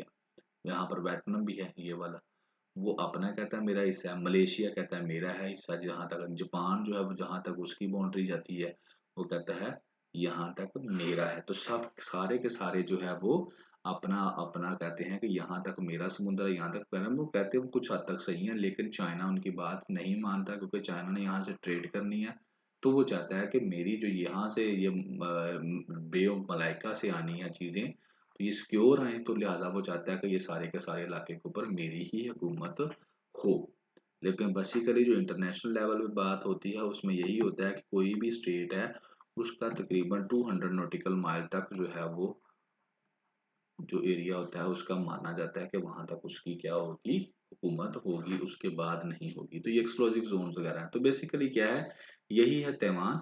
यहाँ पर वियतनाम भी है ये वाला, वो अपना कहता है मेरा हिस्सा है। मलेशिया कहता है मेरा है हिस्सा, जहाँ तक जापान जो है वो जहाँ तक उसकी बाउंड्री जाती है वो कहता है यहाँ तक मेरा है। तो सब सारे के सारे जो है वो अपना अपना कहते हैं कि यहाँ तक मेरा समुद्र है, यहाँ तक मेरा। वो कहते हैं वो कुछ हद तक सही है, लेकिन चाइना उनकी बात नहीं मानता, क्योंकि चाइना ने यहाँ से ट्रेड करनी है, तो वो चाहता है कि मेरी जो यहाँ से ये बे ऑफ मलाइका से आनी है चीज़ें, तो ये सिक्योर आएँ, तो लिहाज़ा वो चाहता है कि ये सारे के सारे इलाके के ऊपर मेरी ही हुकूमत हो। लेकिन बेसिकली जो इंटरनेशनल लेवल पे बात होती है, उसमें यही होता है कि कोई भी स्टेट है, उसका तकरीबन 200 नॉटिकल माइल तक जो है वो जो एरिया होता है उसका माना जाता है कि वहां तक उसकी क्या होगी, हुकूमत होगी, उसके बाद नहीं होगी। तो ये एक्सक्लूसिव जोन्स वगैरह हैं। तो बेसिकली क्या है, यही है तैवान,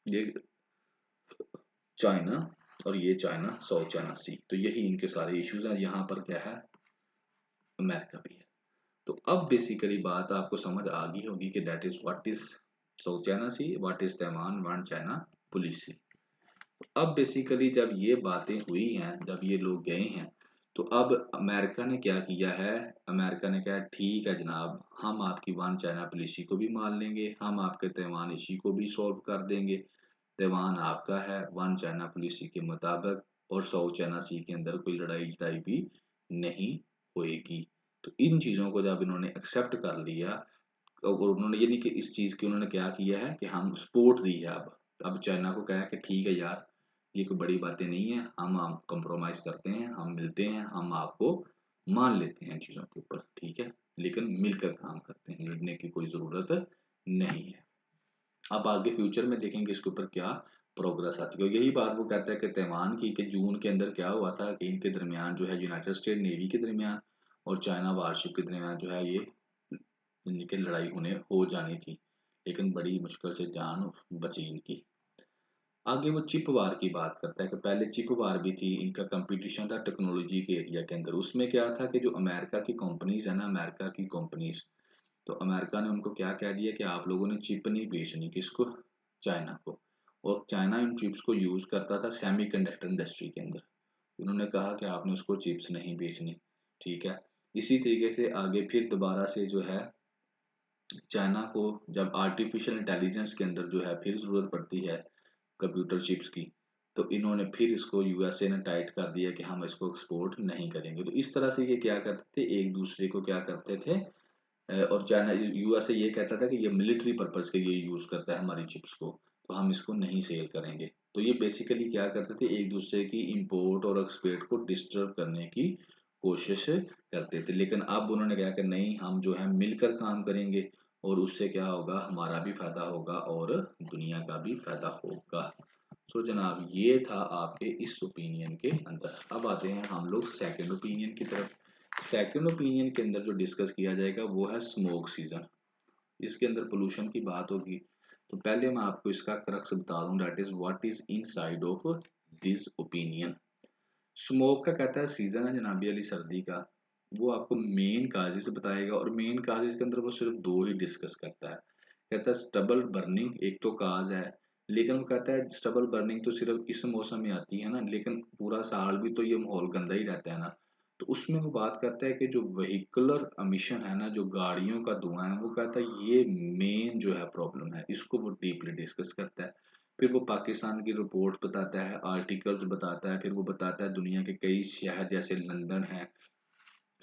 ये चाइना, और ये चाइना साउथ चाइना सी। तो यही इनके सारे इश्यूज हैं। यहाँ पर क्या है, अमेरिका भी है। तो अब बेसिकली बात आपको समझ आ गई होगी कि that is what is South China Sea, what is Taiwan, one China policy. अब बेसिकली जब ये बातें हुई हैं, जब ये लोग गए हैं, तो अब अमेरिका ने क्या किया है, अमेरिका ने कहा ठीक है जनाब, हम आपकी वन चाइना पॉलिसी को भी मान लेंगे, हम आपके तैवान इश्यू को भी सॉल्व कर देंगे, तैवान आपका है वन चाइना पॉलिसी के मुताबिक, और साउथ चाइना सी के अंदर कोई लड़ाई लड़ाई भी नहीं होएगी। तो इन चीज़ों को जब इन्होंने एक्सेप्ट कर लिया, और उन्होंने ये नहीं कि इस चीज़ की उन्होंने क्या किया है कि हम सपोर्ट दी है, अब चाइना को कहा कि ठीक है यार, ये कोई बड़ी बातें नहीं है, हम कंप्रोमाइज करते हैं, हम मिलते हैं, हम आपको मान लेते हैं चीज़ों के ऊपर, ठीक है, लेकिन मिलकर काम करते हैं, लड़ने की कोई ज़रूरत नहीं है। अब आगे फ्यूचर में देखेंगे इसके ऊपर क्या प्रोग्रेस आती है। और यही बात वो कहता है कि तैवान की, कि जून के अंदर क्या हुआ था कि इनके दरमियान जो है यूनाइटेड स्टेट नेवी के दरमियान और चाइना वारशिप के दरमियान जो है ये इनकी लड़ाई होने हो जानी थी, लेकिन बड़ी मुश्किल से जान बची इनकी। आगे वो चिप वार की बात करता है कि पहले चिप वार भी थी, इनका कंपटीशन था टेक्नोलॉजी के एरिया के अंदर। उसमें क्या था कि जो अमेरिका की कंपनीज है ना, अमेरिका की कंपनीज, तो अमेरिका ने उनको क्या कह दिया कि आप लोगों ने चिप नहीं बेचनी, किसको, चाइना को। और चाइना इन चिप्स को यूज करता था सेमीकंडक्टर इंडस्ट्री के अंदर, उन्होंने कहा कि आपने उसको चिप्स नहीं बेचनी, ठीक है। इसी तरीके से आगे फिर दोबारा से जो है चाइना को जब आर्टिफिशियल इंटेलिजेंस के अंदर जो है फिर ज़रूरत पड़ती है कंप्यूटर चिप्स की, तो इन्होंने फिर इसको यूएसए ने टाइट कर दिया कि हम इसको एक्सपोर्ट नहीं करेंगे। तो इस तरह से ये क्या करते थे, एक दूसरे को क्या करते थे, और चाइना, यूएसए ये कहता था कि ये मिलिट्री पर्पस के लिए यूज़ करता है हमारी चिप्स को, तो हम इसको नहीं सेल करेंगे। तो ये बेसिकली क्या करते थे, एक दूसरे की इंपोर्ट और एक्सपोर्ट को डिस्टर्ब करने की कोशिश करते थे। लेकिन अब उन्होंने कहा कि नहीं, हम जो है मिलकर काम करेंगे, और उससे क्या होगा, हमारा भी फायदा होगा और दुनिया का भी फायदा होगा। सो जनाब, ये था आपके इस ओपिनियन के अंदर। अब आते हैं हम लोग सेकंड ओपिनियन की तरफ। सेकंड ओपिनियन के अंदर जो डिस्कस किया जाएगा वो है स्मोक सीजन। इसके अंदर पोल्यूशन की बात होगी। तो पहले मैं आपको इसका क्रक्स बता दूं, that is what is inside of this opinion. Smoke का कहता है सीजन है जनाबी अली सर्दी का, वो आपको मेन काजेस बताएगा, और मेन काजेस के अंदर वो सिर्फ दो ही डिस्कस करता है। कहता है स्टबल बर्निंग एक तो काज है, लेकिन वो कहता है स्टबल बर्निंग तो सिर्फ इस मौसम में आती है ना, लेकिन पूरा साल भी तो ये माहौल गंदा ही रहता है ना। तो उसमें वो बात करता है कि जो व्हीकुलर एमिशन है ना, जो गाड़ियों का धुआं है, वो कहता है ये मेन जो है प्रॉब्लम है, इसको वो डीपली डिस्कस करता है। फिर वो पाकिस्तान की रिपोर्ट बताता है, आर्टिकल्स बताता है, फिर वो बताता है दुनिया के कई शहर जैसे लंदन है,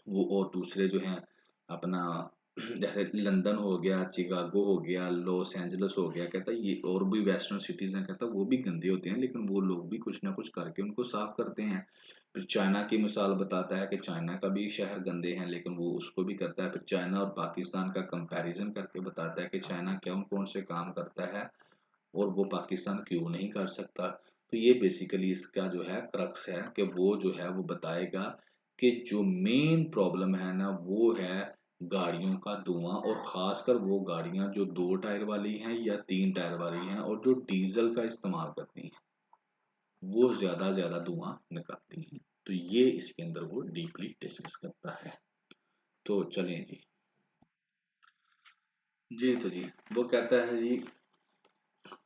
वो और दूसरे जो हैं अपना जैसे लंदन हो गया, चिकागो हो गया, लॉस एंजल्स हो गया, कहता है ये और भी वेस्टर्न सिटीज हैं, कहता है वो भी गंदे होते हैं, लेकिन वो लोग भी कुछ ना कुछ करके उनको साफ करते हैं। फिर चाइना की मिसाल बताता है कि चाइना का भी शहर गंदे हैं, लेकिन वो उसको भी करता है। फिर चाइना और पाकिस्तान का कंपैरिजन करके बताता है कि चाइना कौन कौन से काम करता है और वो पाकिस्तान क्यों नहीं कर सकता। तो ये बेसिकली इसका जो है क्रक्स है कि वो जो है वो बताएगा कि जो मेन प्रॉब्लम है ना, वो है गाड़ियों का धुआं, और खासकर वो गाड़ियां जो 2 टायर वाली हैं या 3 टायर वाली हैं और जो डीजल का इस्तेमाल करती हैं, वो ज्यादा धुआं निकालती हैं। तो ये इसके अंदर वो डीपली डिस्कस करता है। तो चलें जी। जी तो जी, वो कहता है जी,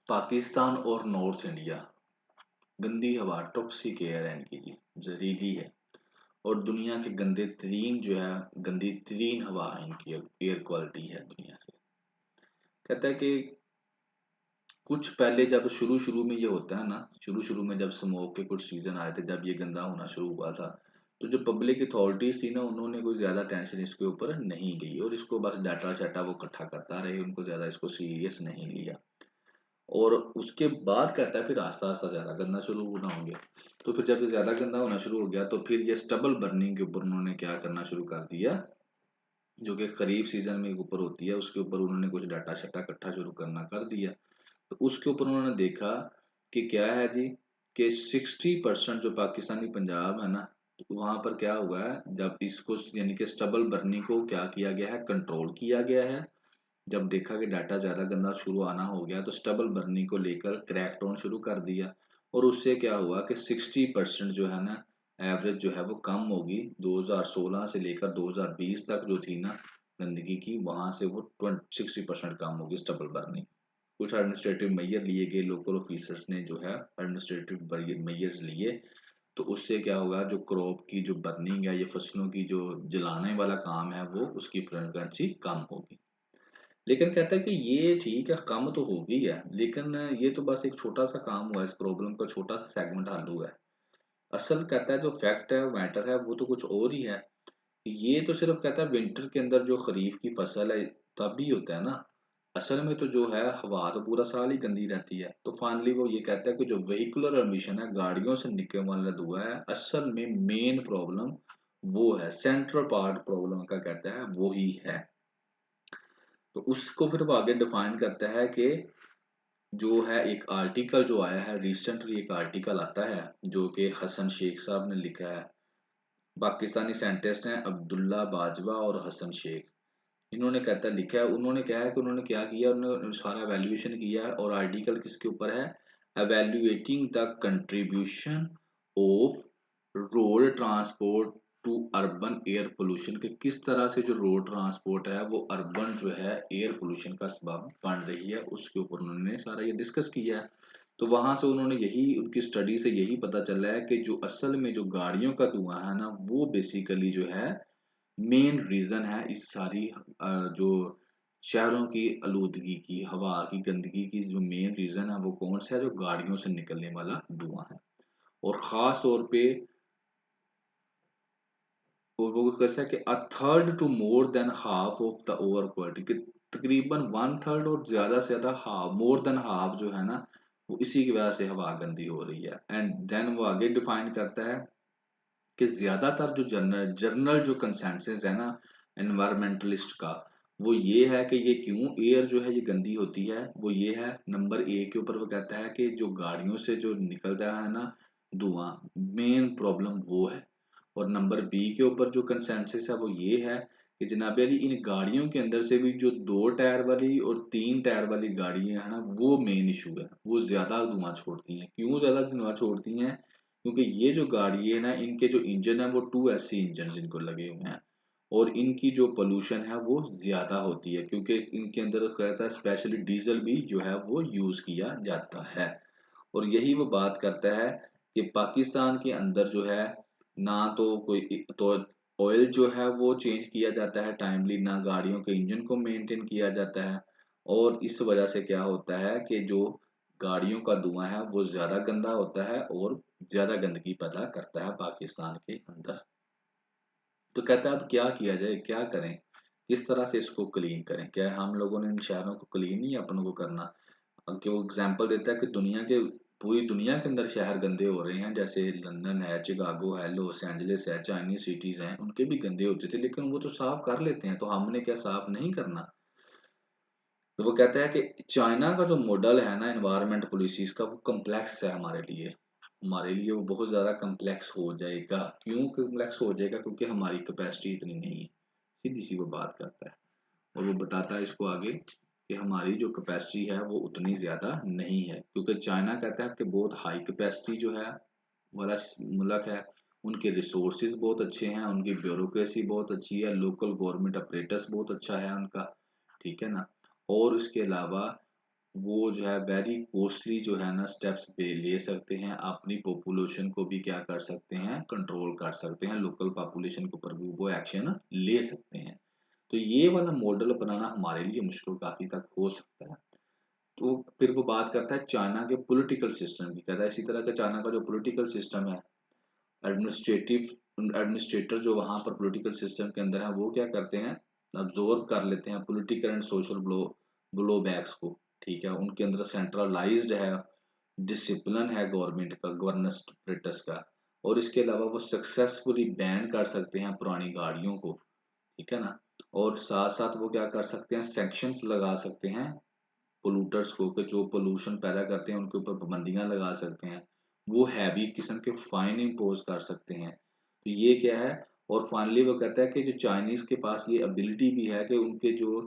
पाकिस्तान और नॉर्थ इंडिया, गंदी हवा, टॉक्सिक एयर है इनकी जी, जहरीली है, और दुनिया के गंदे तरीन जो है, गंदी तरीन हवा है इनकी, एयर क्वालिटी है दुनिया से। कहता है कि कुछ पहले जब शुरू शुरू में ये होता है ना, शुरू शुरू में जब स्मोक के कुछ सीजन आए थे, जब ये गंदा होना शुरू हुआ था, तो जो पब्लिक अथॉरिटीज थी ना, उन्होंने कोई ज्यादा टेंशन इसके ऊपर नहीं ली, और इसको बस डाटा शाटा वो इकट्ठा करता रहे, उनको ज्यादा इसको सीरियस नहीं लिया। और उसके बाद कहता है फिर आस्ता आस्ता ज़्यादा गंदा शुरू होना हो गया। तो फिर जब ये ज़्यादा गंदा होना शुरू हो गया तो फिर ये स्टबल बर्निंग के ऊपर उन्होंने क्या करना शुरू कर दिया, जो कि खरीफ सीजन में ऊपर होती है, उसके ऊपर उन्होंने कुछ डाटा शाटा इकट्ठा शुरू करना कर दिया। तो उसके ऊपर उन्होंने देखा कि क्या है जी, कि 60% जो पाकिस्तानी पंजाब है ना, तो वहाँ पर क्या हुआ है, जब इसको यानी कि स्टबल बर्निंग को क्या किया गया है, कंट्रोल किया गया है। जब देखा कि डाटा ज़्यादा गंदा शुरू आना हो गया तो स्टबल बर्निंग को लेकर क्रैकडाउन शुरू कर दिया। और उससे क्या हुआ कि 60% जो है ना, एवरेज जो है वो कम होगी। 2016 से लेकर 2020 तक जो थी ना गंदगी की, वहाँ से वो 60% कम होगी स्टबल बर्निंग। कुछ एडमिनिस्ट्रेटिव मेजर लिए गए, लोकल ऑफिसर्स ने जो है एडमिनिस्ट्रेटिव मेजर्स लिए। तो उससे क्या होगा, जो क्रॉप की जो बर्निंग है, ये फसलों की जो जलाने वाला काम है, वो उसकी फ्रीक्वेंसी कम होगी। लेकिन कहता है कि ये ठीक है, कम तो हो गई है, लेकिन ये तो बस एक छोटा सा काम हुआ, इस प्रॉब्लम का छोटा सा सेगमेंट हल हुआ है। असल कहता है जो फैक्ट है, मैटर है, वो तो कुछ और ही है। ये तो सिर्फ कहता है विंटर के अंदर जो खरीफ की फसल है तब भी होता है ना। असल में तो जो है हवा तो पूरा साल ही गंदी रहती है। तो फाइनली वो ये कहता है कि जो व्हीकुलर एमिशन है, गाड़ियों से निकलने वाला धुआं है, असल में मेन प्रॉब्लम वो है, सेंट्रल पार्ट प्रॉब्लम का कहता है वो ही है। तो उसको फिर वो आगे डिफाइन करता है कि जो है एक आर्टिकल जो आया है रिसेंटली, एक आर्टिकल आता है जो कि हसन शेख साहब ने लिखा है। पाकिस्तानी साइंटिस्ट हैं अब्दुल्ला बाजवा और हसन शेख। इन्होंने कहता लिखा है, उन्होंने क्या है कि उन्होंने क्या किया, उन्होंने सारा एवेल्यूएशन किया है। और आर्टिकल किसके ऊपर है, evaluating the contribution of road transport to urban air pollution, के किस तरह से जो रोड ट्रांसपोर्ट है वो अर्बन जो है एयर पोल्यूशन का सबब बन रही है, उसके ऊपर उन्होंने सारा ये डिस्कस किया है। तो वहां से उन्होंने यही, उनकी स्टडी से यही पता चला है कि जो असल में जो गाड़ियों का धुआं है ना, वो बेसिकली जो है मेन रीजन है इस सारी जो शहरों की आलूदगी की, हवा की गंदगी की जो मेन रीजन है वो कौन सा है, जो गाड़ियों से निकलने वाला धुआं है। और खास तौर पे वो कैसा है कि a third to more than half of the over quality, कि तकरीबन वन थर्ड और ज्यादा से ज्यादा हाफ, मोर देन हाफ जो है ना, वो इसी की वजह से हवा गंदी हो रही है। एंड देन वो आगे डिफाइन करता है कि ज्यादातर जो जर्नल जर्नल जो कंसेंसस है ना एनवायरमेंटलिस्ट का, वो ये है कि ये क्यों एयर जो है ये गंदी होती है, वो ये है, नंबर ए के ऊपर वो कहता है कि जो गाड़ियों से जो निकल रहा है ना धुआं, मेन प्रॉब्लम वो है। और नंबर बी के ऊपर जो कंसेंसस है वो ये है कि जनाब अली इन गाड़ियों के अंदर से भी जो 2 टायर वाली और 3 टायर वाली गाड़ियां हैं ना, वो मेन इशू है, वो ज्यादा धुआं छोड़ती हैं। क्यों ज्यादा धुआं छोड़ती हैं, क्योंकि ये जो गाड़ी है ना, इनके जो इंजन है वो 2 SC इंजन इनको लगे हुए हैं। और इनकी जो पोल्यूशन है वो ज्यादा होती है, क्योंकि इनके अंदर कहता है स्पेशली डीजल भी जो है वो यूज किया जाता है। और यही वो बात करता है कि पाकिस्तान के अंदर जो है ना तो कोई तो ऑयल जो है वो चेंज किया जाता है टाइमली, ना गाड़ियों के इंजन को मेंटेन किया जाता है। और इस वजह से क्या होता है कि जो गाड़ियों का धुआं है वो ज्यादा गंदा होता है और ज्यादा गंदगी पैदा करता है पाकिस्तान के अंदर। तो कहता है अब क्या किया जाए, क्या करें, किस तरह से इसको क्लीन करें, क्या हम लोगों ने इन शहरों को क्लीन ही अपनों को करना। कि वो एग्जाम्पल देता है कि दुनिया के, पूरी दुनिया के अंदर शहर गंदे हो रहे हैं, जैसे लंदन है, चिकागो है, लॉस एंजलिस है, चाइनीज सिटीज हैं, उनके भी गंदे होते थे, लेकिन वो तो साफ कर लेते हैं, तो हमने क्या साफ नहीं करना। तो वो कहता है कि चाइना का जो मॉडल है ना एनवायरमेंट पॉलिसीज का, वो कम्प्लेक्स है हमारे लिए। हमारे लिए वो बहुत ज़्यादा कम्प्लेक्स हो जाएगा। क्यों कम्प्लेक्स हो जाएगा, क्योंकि हमारी कैपेसिटी इतनी नहीं है। सीधी सी वो बात करता है। और वो बताता है इसको आगे कि हमारी जो कैपेसिटी है वो उतनी ज़्यादा नहीं है, क्योंकि चाइना कहता है कि बहुत हाई कैपेसिटी जो है वाला मुल्क है। उनके रिसोर्सेज बहुत अच्छे हैं, उनकी ब्यूरोक्रेसी बहुत अच्छी है, लोकल गवर्नमेंट अपरेटस बहुत अच्छा है उनका, ठीक है ना। और इसके अलावा वो जो है वेरी कॉस्टली जो है ना स्टेप्स पे ले सकते हैं, अपनी पॉपुलेशन को भी क्या कर सकते हैं, कंट्रोल कर सकते हैं, लोकल पॉपुलेशन के ऊपर भी वो एक्शन ले सकते हैं। तो ये वाला मॉडल अपनाना हमारे लिए मुश्किल काफी तक हो सकता है। तो फिर वो बात करता है चाइना के पॉलिटिकल सिस्टम की, कहता है इसी तरह का चाइना का जो पॉलिटिकल सिस्टम है, एडमिनिस्ट्रेटिव एडमिनिस्ट्रेटर जो वहां पर पॉलिटिकल सिस्टम के अंदर है, वो क्या करते हैं, अब्जॉर्ब कर लेते हैं political and social blow blow backs को। ठीक है, उनके अंदर सेंट्रलाइज्ड है, डिसिप्लिन है गवर्नमेंट का, गवर्नेंस स्टेटस का, और इसके अलावा वो सक्सेसफुली बैन कर सकते हैं पुरानी गाड़ियों को, ठीक है ना। और साथ साथ वो क्या कर सकते हैं, सैंक्शंस लगा सकते हैं पोlluters को, कि जो पोल्यूशन पैदा करते हैं उनके ऊपर पाबंदियां लगा सकते हैं, वो हैवी किस्म के फाइन इम्पोज कर सकते हैं। तो ये क्या है। और फाइनली वो कहता है कि जो चाइनीज के पास ये एबिलिटी भी है कि उनके जो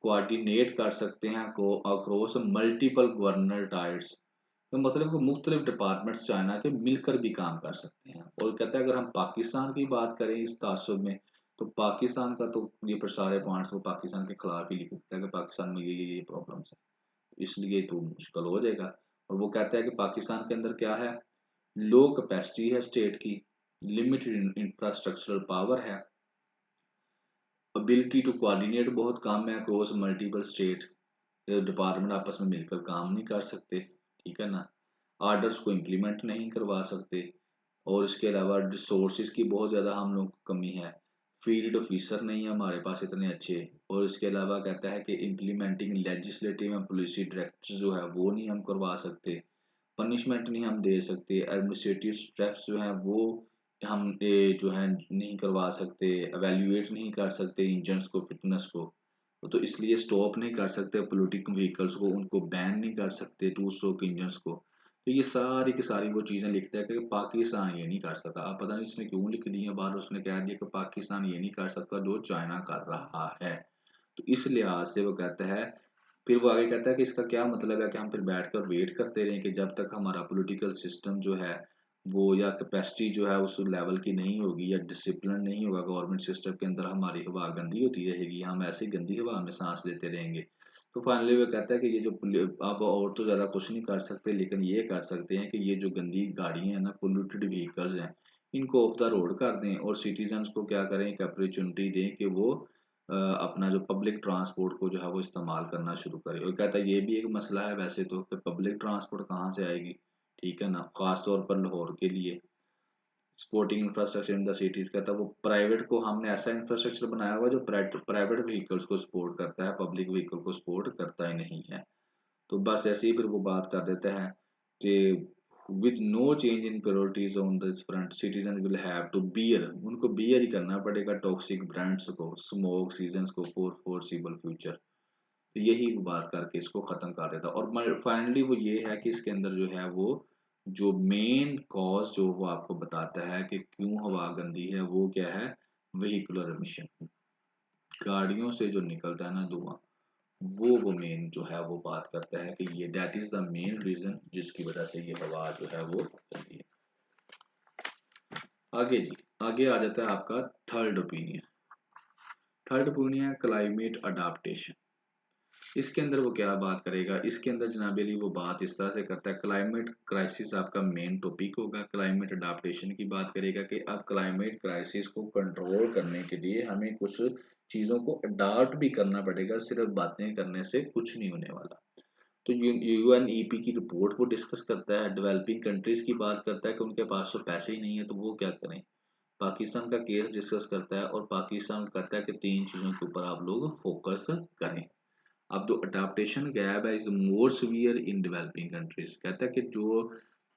कोऑर्डिनेट कर सकते हैं को अक्रॉस मल्टीपल गवर्नर टायर्स, तो मतलब कि मुख्तलिफ डिपार्टमेंट्स चाइना के मिलकर भी काम कर सकते हैं। और कहता है अगर हम पाकिस्तान की बात करें इस तासुब में, तो पाकिस्तान का तो ये पर सारे पॉइंट्स वो पाकिस्तान के खिलाफ ही लिख देता है कि पाकिस्तान में ये प्रॉब्लम्स है, इसलिए तो मुश्किल हो जाएगा। और वो कहता है कि पाकिस्तान के अंदर क्या है, लो कैपेसिटी है स्टेट की, लिमिटेड इंफ्रास्ट्रक्चरल पावर है, एबिलिटी टू कोऑर्डिनेट बहुत कम है अक्रॉस मल्टीपल स्टेट, डिपार्टमेंट आपस में मिलकर काम नहीं कर सकते, ठीक है ना। आर्डर्स को इम्प्लीमेंट नहीं करवा सकते, और इसके अलावा रिसोर्सेज की बहुत ज़्यादा हम लोग को कमी है, फील्ड ऑफिसर नहीं है हमारे पास इतने अच्छे। और इसके अलावा कहता है कि implementing legislative and policy direct जो है वो नहीं हम करवा सकते, पनिशमेंट नहीं हम दे सकते, एडमिनिस्ट्रेटिव स्टेप्स जो हैं वो हम जो है नहीं करवा सकते, एवेल्युएट नहीं कर सकते इंजन्स को, फिटनेस को, तो इसलिए स्टॉप नहीं कर सकते पोलिटिक व्हीकल्स को, उनको बैन नहीं कर सकते टू स्ट्रोक इंजन्स को। तो ये सारी की सारी वो चीज़ें लिखता है कि पाकिस्तान ये नहीं कर सकता। अब पता नहीं इसने क्यों लिख दी है बाहर, उसने कह दिया कि पाकिस्तान ये नहीं कर सकता जो चाइना कर रहा है। तो इस लिहाज से वो कहता है, फिर वो आगे कहता है कि इसका क्या मतलब है कि हम फिर बैठकर वेट करते रहें कि जब तक हमारा पॉलिटिकल सिस्टम जो है वो, या कैपेसिटी जो है उस लेवल की नहीं होगी, या डिसिप्लिन नहीं होगा गवर्नमेंट सिस्टम के अंदर, हमारी हवा गंदी होती रहेगी, हम ऐसे गंदी हवा में सांस लेते रहेंगे। तो फाइनली वो कहता है कि ये जो अब और तो ज़्यादा कुछ नहीं कर सकते, लेकिन ये कर सकते हैं कि ये जो गंदी गाड़ियाँ हैं ना, पोल्यूटेड व्हीकल्स हैं, इनको ऑफ द रोड कर दें, और सिटीजन्स को क्या करें, एक अपॉर्चुनिटी दें कि वो अपना जो पब्लिक ट्रांसपोर्ट को जो है वो इस्तेमाल करना शुरू करे। और कहता है ये भी एक मसला है वैसे तो, कि पब्लिक ट्रांसपोर्ट कहाँ से आएगी, ठीक है ना, खास तौर पर लाहौर के लिए। Supporting infrastructure in the cities, कहता है वो प्राइवेट को हमने ऐसा इंफ्रास्ट्रक्चर बनाया हुआ जो प्राइवेट व्हीकल्स को सपोर्ट करता है, पब्लिक व्हीकल को सपोर्ट करता ही नहीं है। तो बस ऐसे ही फिर वो बात कर देता है कि with no change in priorities on this front, citizen will have to bear, उनको बियर ही करना पड़ेगा टॉक्सिक ब्रांड्स को, स्मोक सीजन्स को फॉर फोर्सिबल फ्यूचर। तो यही वो बात करके इसको खत्म कर देता। और फाइनली वो ये है कि इसके अंदर जो है वो जो मेन कॉज जो वो आपको बताता है कि क्यों हवा गंदी है, वो क्या है, व्हीकुलर एमिशन, गाड़ियों से जो निकलता है ना धुआं, वो मेन जो है वो बात करता है कि ये that is the main reason जिसकी वजह से ये हवा जो है वो गंदी है। आगे जी, आगे आ जाता है आपका थर्ड ओपिनियन। थर्ड ओपिनियन है क्लाइमेट अडाप्टेशन। इसके अंदर वो क्या बात करेगा, इसके अंदर जनाब अली वो बात इस तरह से करता है, क्लाइमेट क्राइसिस आपका मेन टॉपिक होगा, क्लाइमेट अडाप्टेशन की बात करेगा कि अब क्लाइमेट क्राइसिस को कंट्रोल करने के लिए हमें कुछ चीज़ों को अडाप्ट भी करना पड़ेगा, सिर्फ बातें करने से कुछ नहीं होने वाला। तो यूएनईपी की रिपोर्ट वो डिस्कस करता है, डेवलपिंग कंट्रीज की बात करता है कि उनके पास तो पैसे ही नहीं है तो वो क्या करें, पाकिस्तान का केस डिस्कस करता है, और पाकिस्तान कहता है कि तीन चीज़ों के ऊपर आप लोग फोकस करें। अब जो अडाप्टेशन गैप है is more severe in developing countries, कहता है कि जो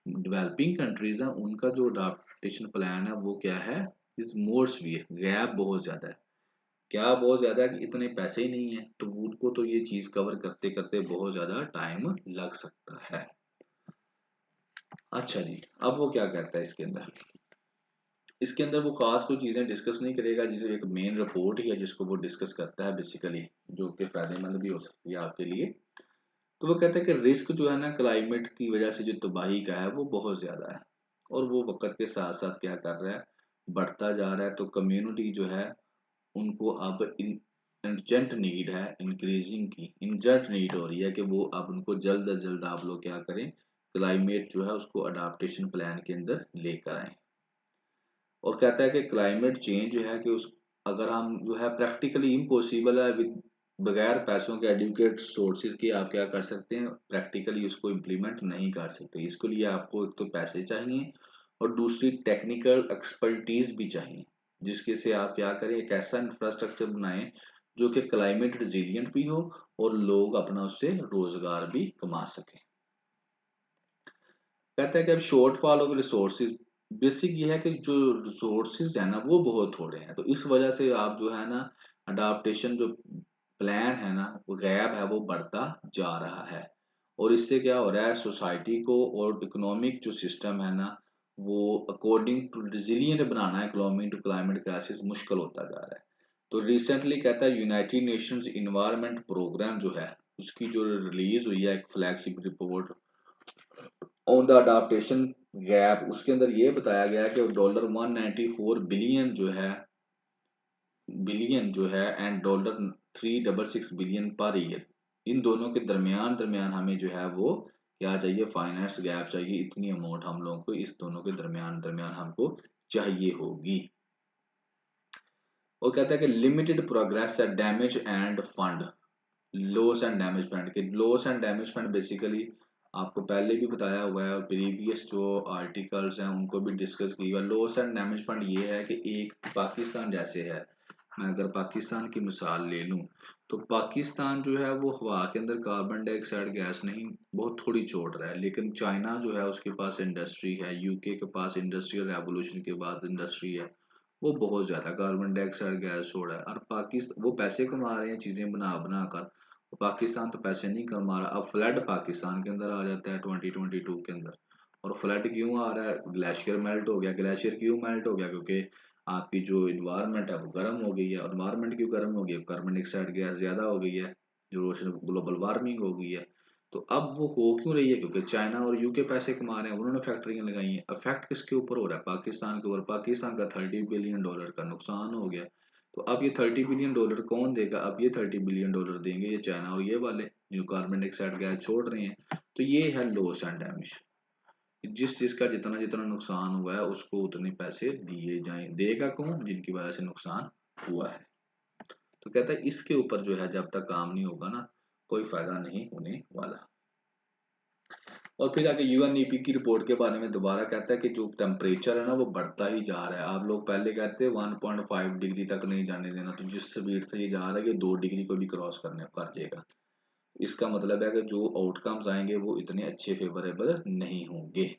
डेवलपिंग कंट्रीज हैं उनका जो अडाप्टेशन प्लान है वो क्या है, इज मोर सीवियर, गैप बहुत ज़्यादा है। क्या बहुत ज़्यादा है कि इतने पैसे ही नहीं है, तो उनको तो ये चीज़ कवर करते करते बहुत ज़्यादा टाइम लग सकता है। अच्छा जी, अब वो क्या करता है इसके अंदर, इसके अंदर वो खास कोई चीज़ें डिस्कस नहीं करेगा, जो एक मेन रिपोर्ट ही है जिसको वो डिस्कस करता है बेसिकली, जो कि फ़ायदेमंद भी हो सकती है आपके लिए। तो वो कहता है कि रिस्क जो है ना क्लाइमेट की वजह से जो तबाही का है वो बहुत ज़्यादा है, और वो वक्त के साथ साथ क्या कर रहा है, बढ़ता जा रहा है। तो कम्युनिटी जो है उनको अब अर्जेंट नीड है इंक्रीजिंग की, इंजर्ट नीड हो रही है कि वो अब उनको जल्द अज जल्द आप लोग क्या करें, क्लाइमेट जो है उसको अडाप्टेशन प्लान के अंदर लेकर आए। और कहता है कि क्लाइमेट चेंज जो है कि उस, अगर हम जो है प्रैक्टिकली इम्पॉसिबल है, विद बगैर पैसों के एडुकेट सोर्सेज के आप क्या कर सकते हैं, प्रैक्टिकली उसको इम्प्लीमेंट नहीं कर सकते। इसके लिए आपको एक तो पैसे चाहिए, और दूसरी टेक्निकल एक्सपर्टीज भी चाहिए, जिसके से आप क्या करें, एक ऐसा इंफ्रास्ट्रक्चर बनाएं जो कि क्लाइमेट रिजिलियंट भी हो, और लोग अपना उससे रोजगार भी कमा सकें। कहते हैं कि अब शॉर्टफॉल ऑफ रिसोर्सेज, बेसिक ये है कि जो रिसोर्सेज है ना वो बहुत थोड़े हैं, तो इस वजह से आप जो है ना अडाप्टेशन जो प्लान है ना वो गैप है वो बढ़ता जा रहा है। और इससे क्या हो रहा है, सोसाइटी को और इकोनॉमिक जो सिस्टम है ना वो अकॉर्डिंग टू रिजिलियंट बनाना है इकोनॉमिक टू क्लाइमेट क्राइसिस मुश्किल होता जा रहा है। तो रिसेंटली कहता है यूनाइटेड नेशंस इन्वायरमेंट प्रोग्राम जो है उसकी जो रिलीज हुई है एक flagship report on the adaptation gap, उसके अंदर ये बताया गया है कि डॉलर 194 बिलियन जो है and dollar 366 billion per year, इन दोनों के दरमियान दरमियान हमें जो है वो क्या चाहिए, फाइनेंस गैप चाहिए, इतनी अमाउंट हम लोगों को इस दोनों के दरमियान दरमियान हमको चाहिए होगी। वो कहता है कि लिमिटेड प्रोग्रेस है damage and fund, loss and damage fund के loss and damage fund basically आपको पहले भी बताया हुआ है और प्रीवियस जो आर्टिकल्स हैं उनको भी डिस्कस किया हुआ है। लॉस एंड डैमेज फंड ये है कि एक पाकिस्तान जैसे है, मैं अगर पाकिस्तान की मिसाल ले लूं तो पाकिस्तान जो है वो हवा के अंदर कार्बन डाइऑक्साइड गैस नहीं बहुत थोड़ी छोड़ रहा है, लेकिन चाइना जो है उसके पास इंडस्ट्री है, यूके के पास इंडस्ट्रियल रेवोल्यूशन के बाद इंडस्ट्री है, वो बहुत ज्यादा कार्बन डाइऑक्साइड गैस छोड़ा है। और पाकिस्तान वो पैसे कमा रहे हैं चीजें बना बना कर, पाकिस्तान तो पैसे नहीं कमा रहा। अब फ्लड पाकिस्तान के अंदर आ जाता है 2022 के अंदर, और फ्लड क्यों आ रहा है, ग्लेशियर मेल्ट हो गया। ग्लेशियर क्यों मेल्ट हो गया, क्योंकि आपकी जो इन्वायरमेंट है वो गर्म हो गई है, और इन्वायरमेंट क्यों गर्म हो गई है, कार्बन डाइऑक्साइड गैस ज्यादा हो गई है, जो रोशन ग्लोबल वार्मिंग हो गई है। तो अब वो हो क्यों रही है, क्योंकि चाइना और यूके पैसे कमा रहे हैं, उन्होंने फैक्ट्रियां लगाई हैं। इफेक्ट किसके ऊपर हो रहा है, पाकिस्तान के ऊपर। पाकिस्तान का $30 बिलियन का नुकसान हो गया। तो अब ये $30 बिलियन कौन देगा, अब ये $30 बिलियन देंगे ये चाइना और ये वाले जो कार्बन डाइऑक्साइड गैस छोड़ रहे हैं। तो ये है लॉस एंड डैमेज, जिस चीज का जितना जितना नुकसान हुआ है उसको उतने पैसे दिए जाएं, देगा कौन, जिनकी वजह से नुकसान हुआ है। तो कहता है इसके ऊपर जो है जब तक काम नहीं होगा ना कोई फायदा नहीं होने वाला। और फिर आगे यूएनईपी की रिपोर्ट के बारे में दोबारा कहता है कि जो टेम्परेचर है ना वो बढ़ता ही जा रहा है। आप लोग पहले कहते हैं 1.5 डिग्री तक नहीं जाने देना, तो जिस स्पीड से ये जा रहा है ये 2 डिग्री को भी क्रॉस करने कर जाएगा। इसका मतलब है कि जो आउटकम्स आएंगे वो इतने अच्छे फेवरेबल नहीं होंगे।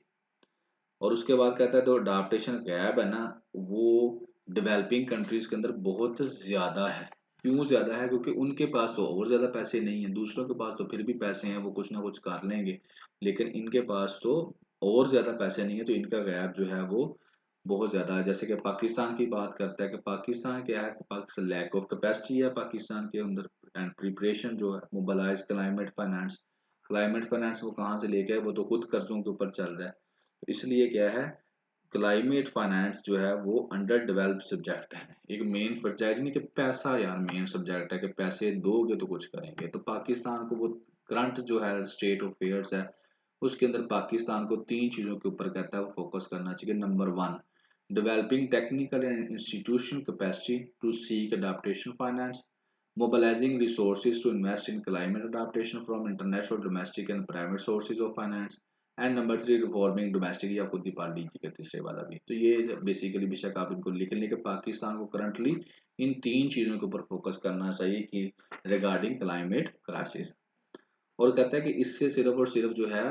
और उसके बाद कहता है जो अडाप्टेशन गैप है ना वो डेवलपिंग कंट्रीज के अंदर बहुत ज्यादा है। क्यों ज्यादा है, क्योंकि उनके पास तो और ज्यादा पैसे नहीं है, दूसरों के पास तो फिर भी पैसे हैं, वो कुछ ना कुछ कर लेंगे, लेकिन इनके पास तो और ज्यादा पैसे नहीं है, तो इनका गैप जो है वो बहुत ज्यादा है। जैसे कि पाकिस्तान की बात करता है कि पाकिस्तान क्या है, पाकिस्तान लैक ऑफ कैपेसिटी है पाकिस्तान के अंदर, एंड प्रिपरेशन जो है mobilise climate finance. Climate finance वो कहाँ से लेके आए, वो तो खुद कर्जों के ऊपर चल रहा है। तो इसलिए क्या है, क्लाइमेट फाइनेंस जो है वो अंडर डेवलप्ड सब्जेक्ट है। एक मेन सब्जेक्ट नहीं कि पैसा यार मेन सब्जेक्ट है कि पैसे दोगे तो कुछ करेंगे। तो पाकिस्तान को वो करंट जो है स्टेट ऑफ अफेयर्स है उसके अंदर पाकिस्तान को तीन चीजों के ऊपर कहता है वो फोकस करना चाहिए। Number one, developing technical and institution capacity to seek adaptation finance, mobilizing resources to invest in climate adaptation from international, domestic and private sources of finance, and number three reforming domestic, या खुद ही पढ़ लीजिएगा तीसरे वाला भी। तो ये बेसिकली बेशक आप इनको लिख लें कि पाकिस्तान को करंटली इन तीन चीज़ों के ऊपर फोकस करना चाहिए कि रिगार्डिंग क्लाइमेट क्राइसिस। और कहता है कि इससे सिर्फ और सिर्फ जो है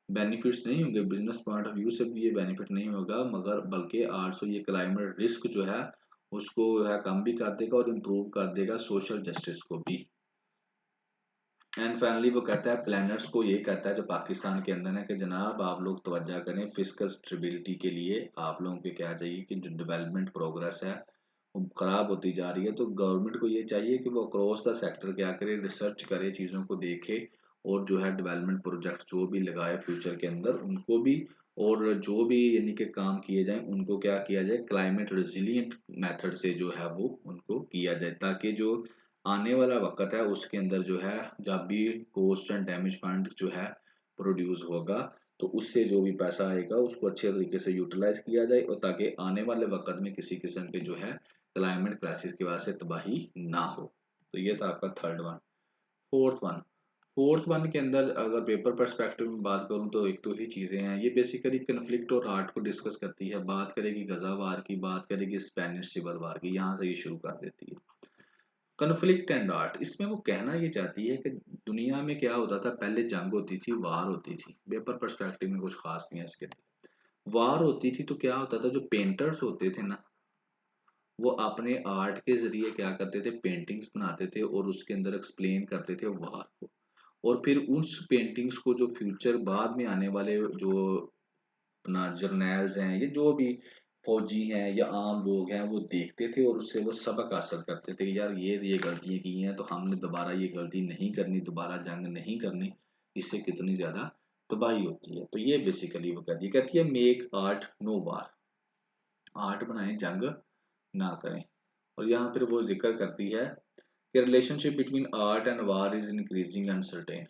बेनिफिट्स नहीं होंगे, बिजनेस पॉइंट ऑफ व्यू से भी ये बेनिफिट नहीं होगा, मगर बल्कि आल्सो ये क्लाइमेट रिस्क जो है उसको जो है कम भी कर देगा और इम्प्रूव कर देगा सोशल जस्टिस को भी। एंड फाइनली वो कहता है प्लानर्स को ये कहता है जो पाकिस्तान के अंदर है कि जनाब आप लोग तवज्जो करें फिस्कल स्टेबिलिटी के लिए। आप लोगों को क्या चाहिए कि जो डेवलपमेंट प्रोग्रेस है वो खराब होती जा रही है, तो गवर्नमेंट को ये चाहिए कि वो अक्रॉस द सेक्टर क्या करे, रिसर्च करे, चीज़ों को देखे, और जो है डेवलपमेंट प्रोजेक्ट जो भी लगाए फ्यूचर के अंदर उनको भी, और जो भी यानी कि काम किए जाए उनको क्या किया जाए क्लाइमेट रेजिलियंट मेथड से जो है वो उनको किया जाए, ताकि जो आने वाला वक्त है उसके अंदर जो है जब भी कोस्ट एंड डैमेज फंड जो है प्रोड्यूस होगा तो उससे जो भी पैसा आएगा उसको अच्छे तरीके से यूटिलाइज किया जाए, और ताकि आने वाले वक्त में किसी किस्म के जो है क्लाइमेट क्राइसिस की वजह से तबाही ना हो। तो ये था आपका third one. Fourth one, fourth one के अंदर अगर पेपर पर्सपेक्टिव में बात करूं तो एक तो ही चीज़ें हैं, ये बेसिकली कन्फ्लिक्ट और आर्ट को डिस्कस करती है, बात करेगी गजा वार की, बात करेगी स्पेनिश सिविल वार की, यहाँ से ये शुरू कर देती है। कन्फ्लिक्ट एंड आर्ट, इसमें वो कहना ये चाहती है कि दुनिया में क्या होता था, पहले जंग होती थी, वार होती थी, पेपर पर्सपेक्टिव में कुछ खास नहीं है इसके अंदर। वार होती थी तो क्या होता था, जो पेंटर्स होते थे ना, वो अपने आर्ट के ज़रिए क्या करते थे, पेंटिंग्स बनाते थे और उसके अंदर एक्सप्लेन करते थे वार को। और फिर उस पेंटिंग्स को जो फ्यूचर बाद में आने वाले जो अपना जर्नैल्स हैं, ये जो भी फौजी हैं या आम लोग हैं, वो देखते थे और उससे वो सबक हासिल करते थे कि यार ये गलतियाँ की हैं, तो हमने दोबारा ये गलती नहीं करनी, दोबारा जंग नहीं करनी, इससे कितनी ज़्यादा तबाही होती है। तो ये बेसिकली वो कहती है मेक आर्ट नो वार, आर्ट बनाएं जंग ना करें। और यहाँ पर वो जिक्र करती है कि relationship between art and war is increasing uncertain.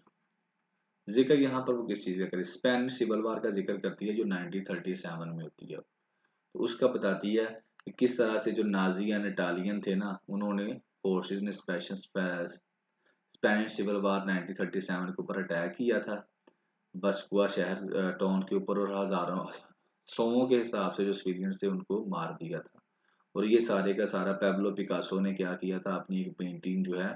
जिक्र यहाँ पर वो किस चीज़ का करे, स्पेनिश सिविल वार का जिक्र करती है जो 1937 में होती है। तो उसका बताती है कि किस तरह से जो नाजी एंड इटालियन थे ना, उन्होंने फोर्सेस ने स्पेशल स्पेनिश सिविल वार 1937 के ऊपर अटैक किया था, बस्कुआ शहर टाउन के ऊपर, और हजारों सौओं के हिसाब से जो सिविलियंस थे उनको मार दिया था। और ये सारे का सारा पैब्लो पिकासो ने क्या किया था, अपनी एक पेंटिंग जो है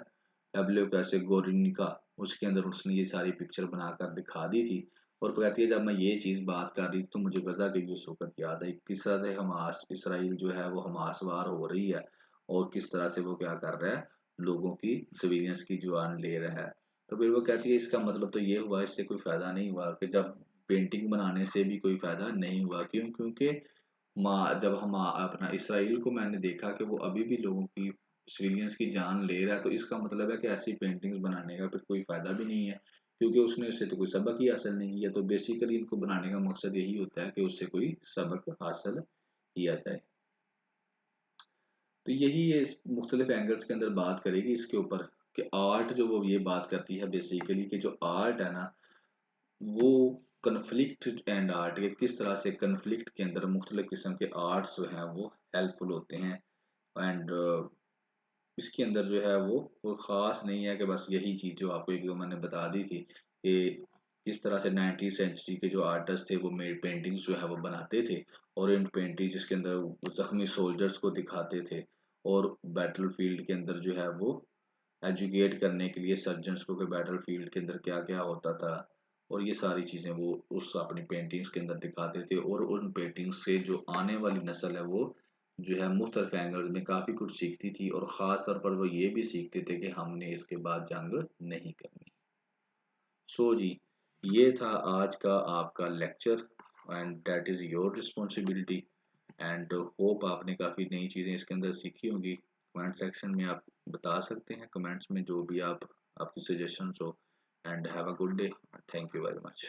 पैब्लो कैसे गोरिनिका, उसके अंदर उसने ये सारी पिक्चर बनाकर दिखा दी थी। और कहती है जब मैं ये चीज़ बात कर रही तो मुझे गजा की उस वक़्त याद आई, किस तरह से हमास इसराइल जो है वो हमास वार हो रही है और किस तरह से वो क्या कर रहा है, लोगों की सिविलियंस की जान ले रहा है। तो फिर वो कहती है इसका मतलब तो ये हुआ, इससे कोई फ़ायदा नहीं हुआ कि जब पेंटिंग बनाने से भी कोई फ़ायदा नहीं हुआ। क्यों? क्योंकि जब हम अपना इसराइल को मैंने देखा कि वो अभी भी लोगों की सिविलियंस की जान ले रहा है, तो इसका मतलब है कि ऐसी पेंटिंग्स बनाने का फिर कोई फ़ायदा भी नहीं है, क्योंकि उसने उससे तो कोई सबक ही हासिल नहीं किया। तो बेसिकली इनको बनाने का मकसद यही होता है कि उससे कोई सबक हासिल किया जाए। तो यही ये मुख्तलिफ एंगल्स के अंदर बात करेगी इसके ऊपर कि आर्ट जो वो ये बात करती है बेसिकली कि जो आर्ट है ना, वो कन्फ्लिक्ट एंड आर्ट, के किस तरह से कन्फ्लिक्ट के अंदर मुख्तलिफ किस्म के आर्ट्स जो हैं वो हेल्पफुल होते हैं। एंड इसके अंदर जो है वो ख़ास नहीं है कि बस यही चीज़ जो आपको एक दो मैंने बता दी थी कि किस तरह से 19वीं सेंचुरी के जो आर्टिस्ट थे वो मेड पेंटिंग्स जो है वो बनाते थे, और इन पेंटिंग जिसके अंदर वो ज़ख्मी सोल्जर्स को दिखाते थे, और बैटल फील्ड के अंदर जो है वो एजुकेट करने के लिए सर्जन्स को कि बैटल फील्ड के अंदर क्या क्या होता था, और ये सारी चीज़ें वो उस अपनी पेंटिंग्स के अंदर दिखाते थे। और उन पेंटिंग्स से जो आने वाली नस्ल है वो जो है मुख्तलिफ एंगल्स में काफ़ी कुछ सीखती थी, और ख़ास तौर पर वो ये भी सीखते थे कि हमने इसके बाद जंग नहीं करनी। सो जी, ये था आज का आपका lecture, and that is your responsibility. And hope आपने काफ़ी नई चीज़ें इसके अंदर सीखी होंगी। कमेंट सेक्शन में आप बता सकते हैं, कमेंट्स में जो भी आप आपकी सजेशंस हो। And have a good day. Thank you very much.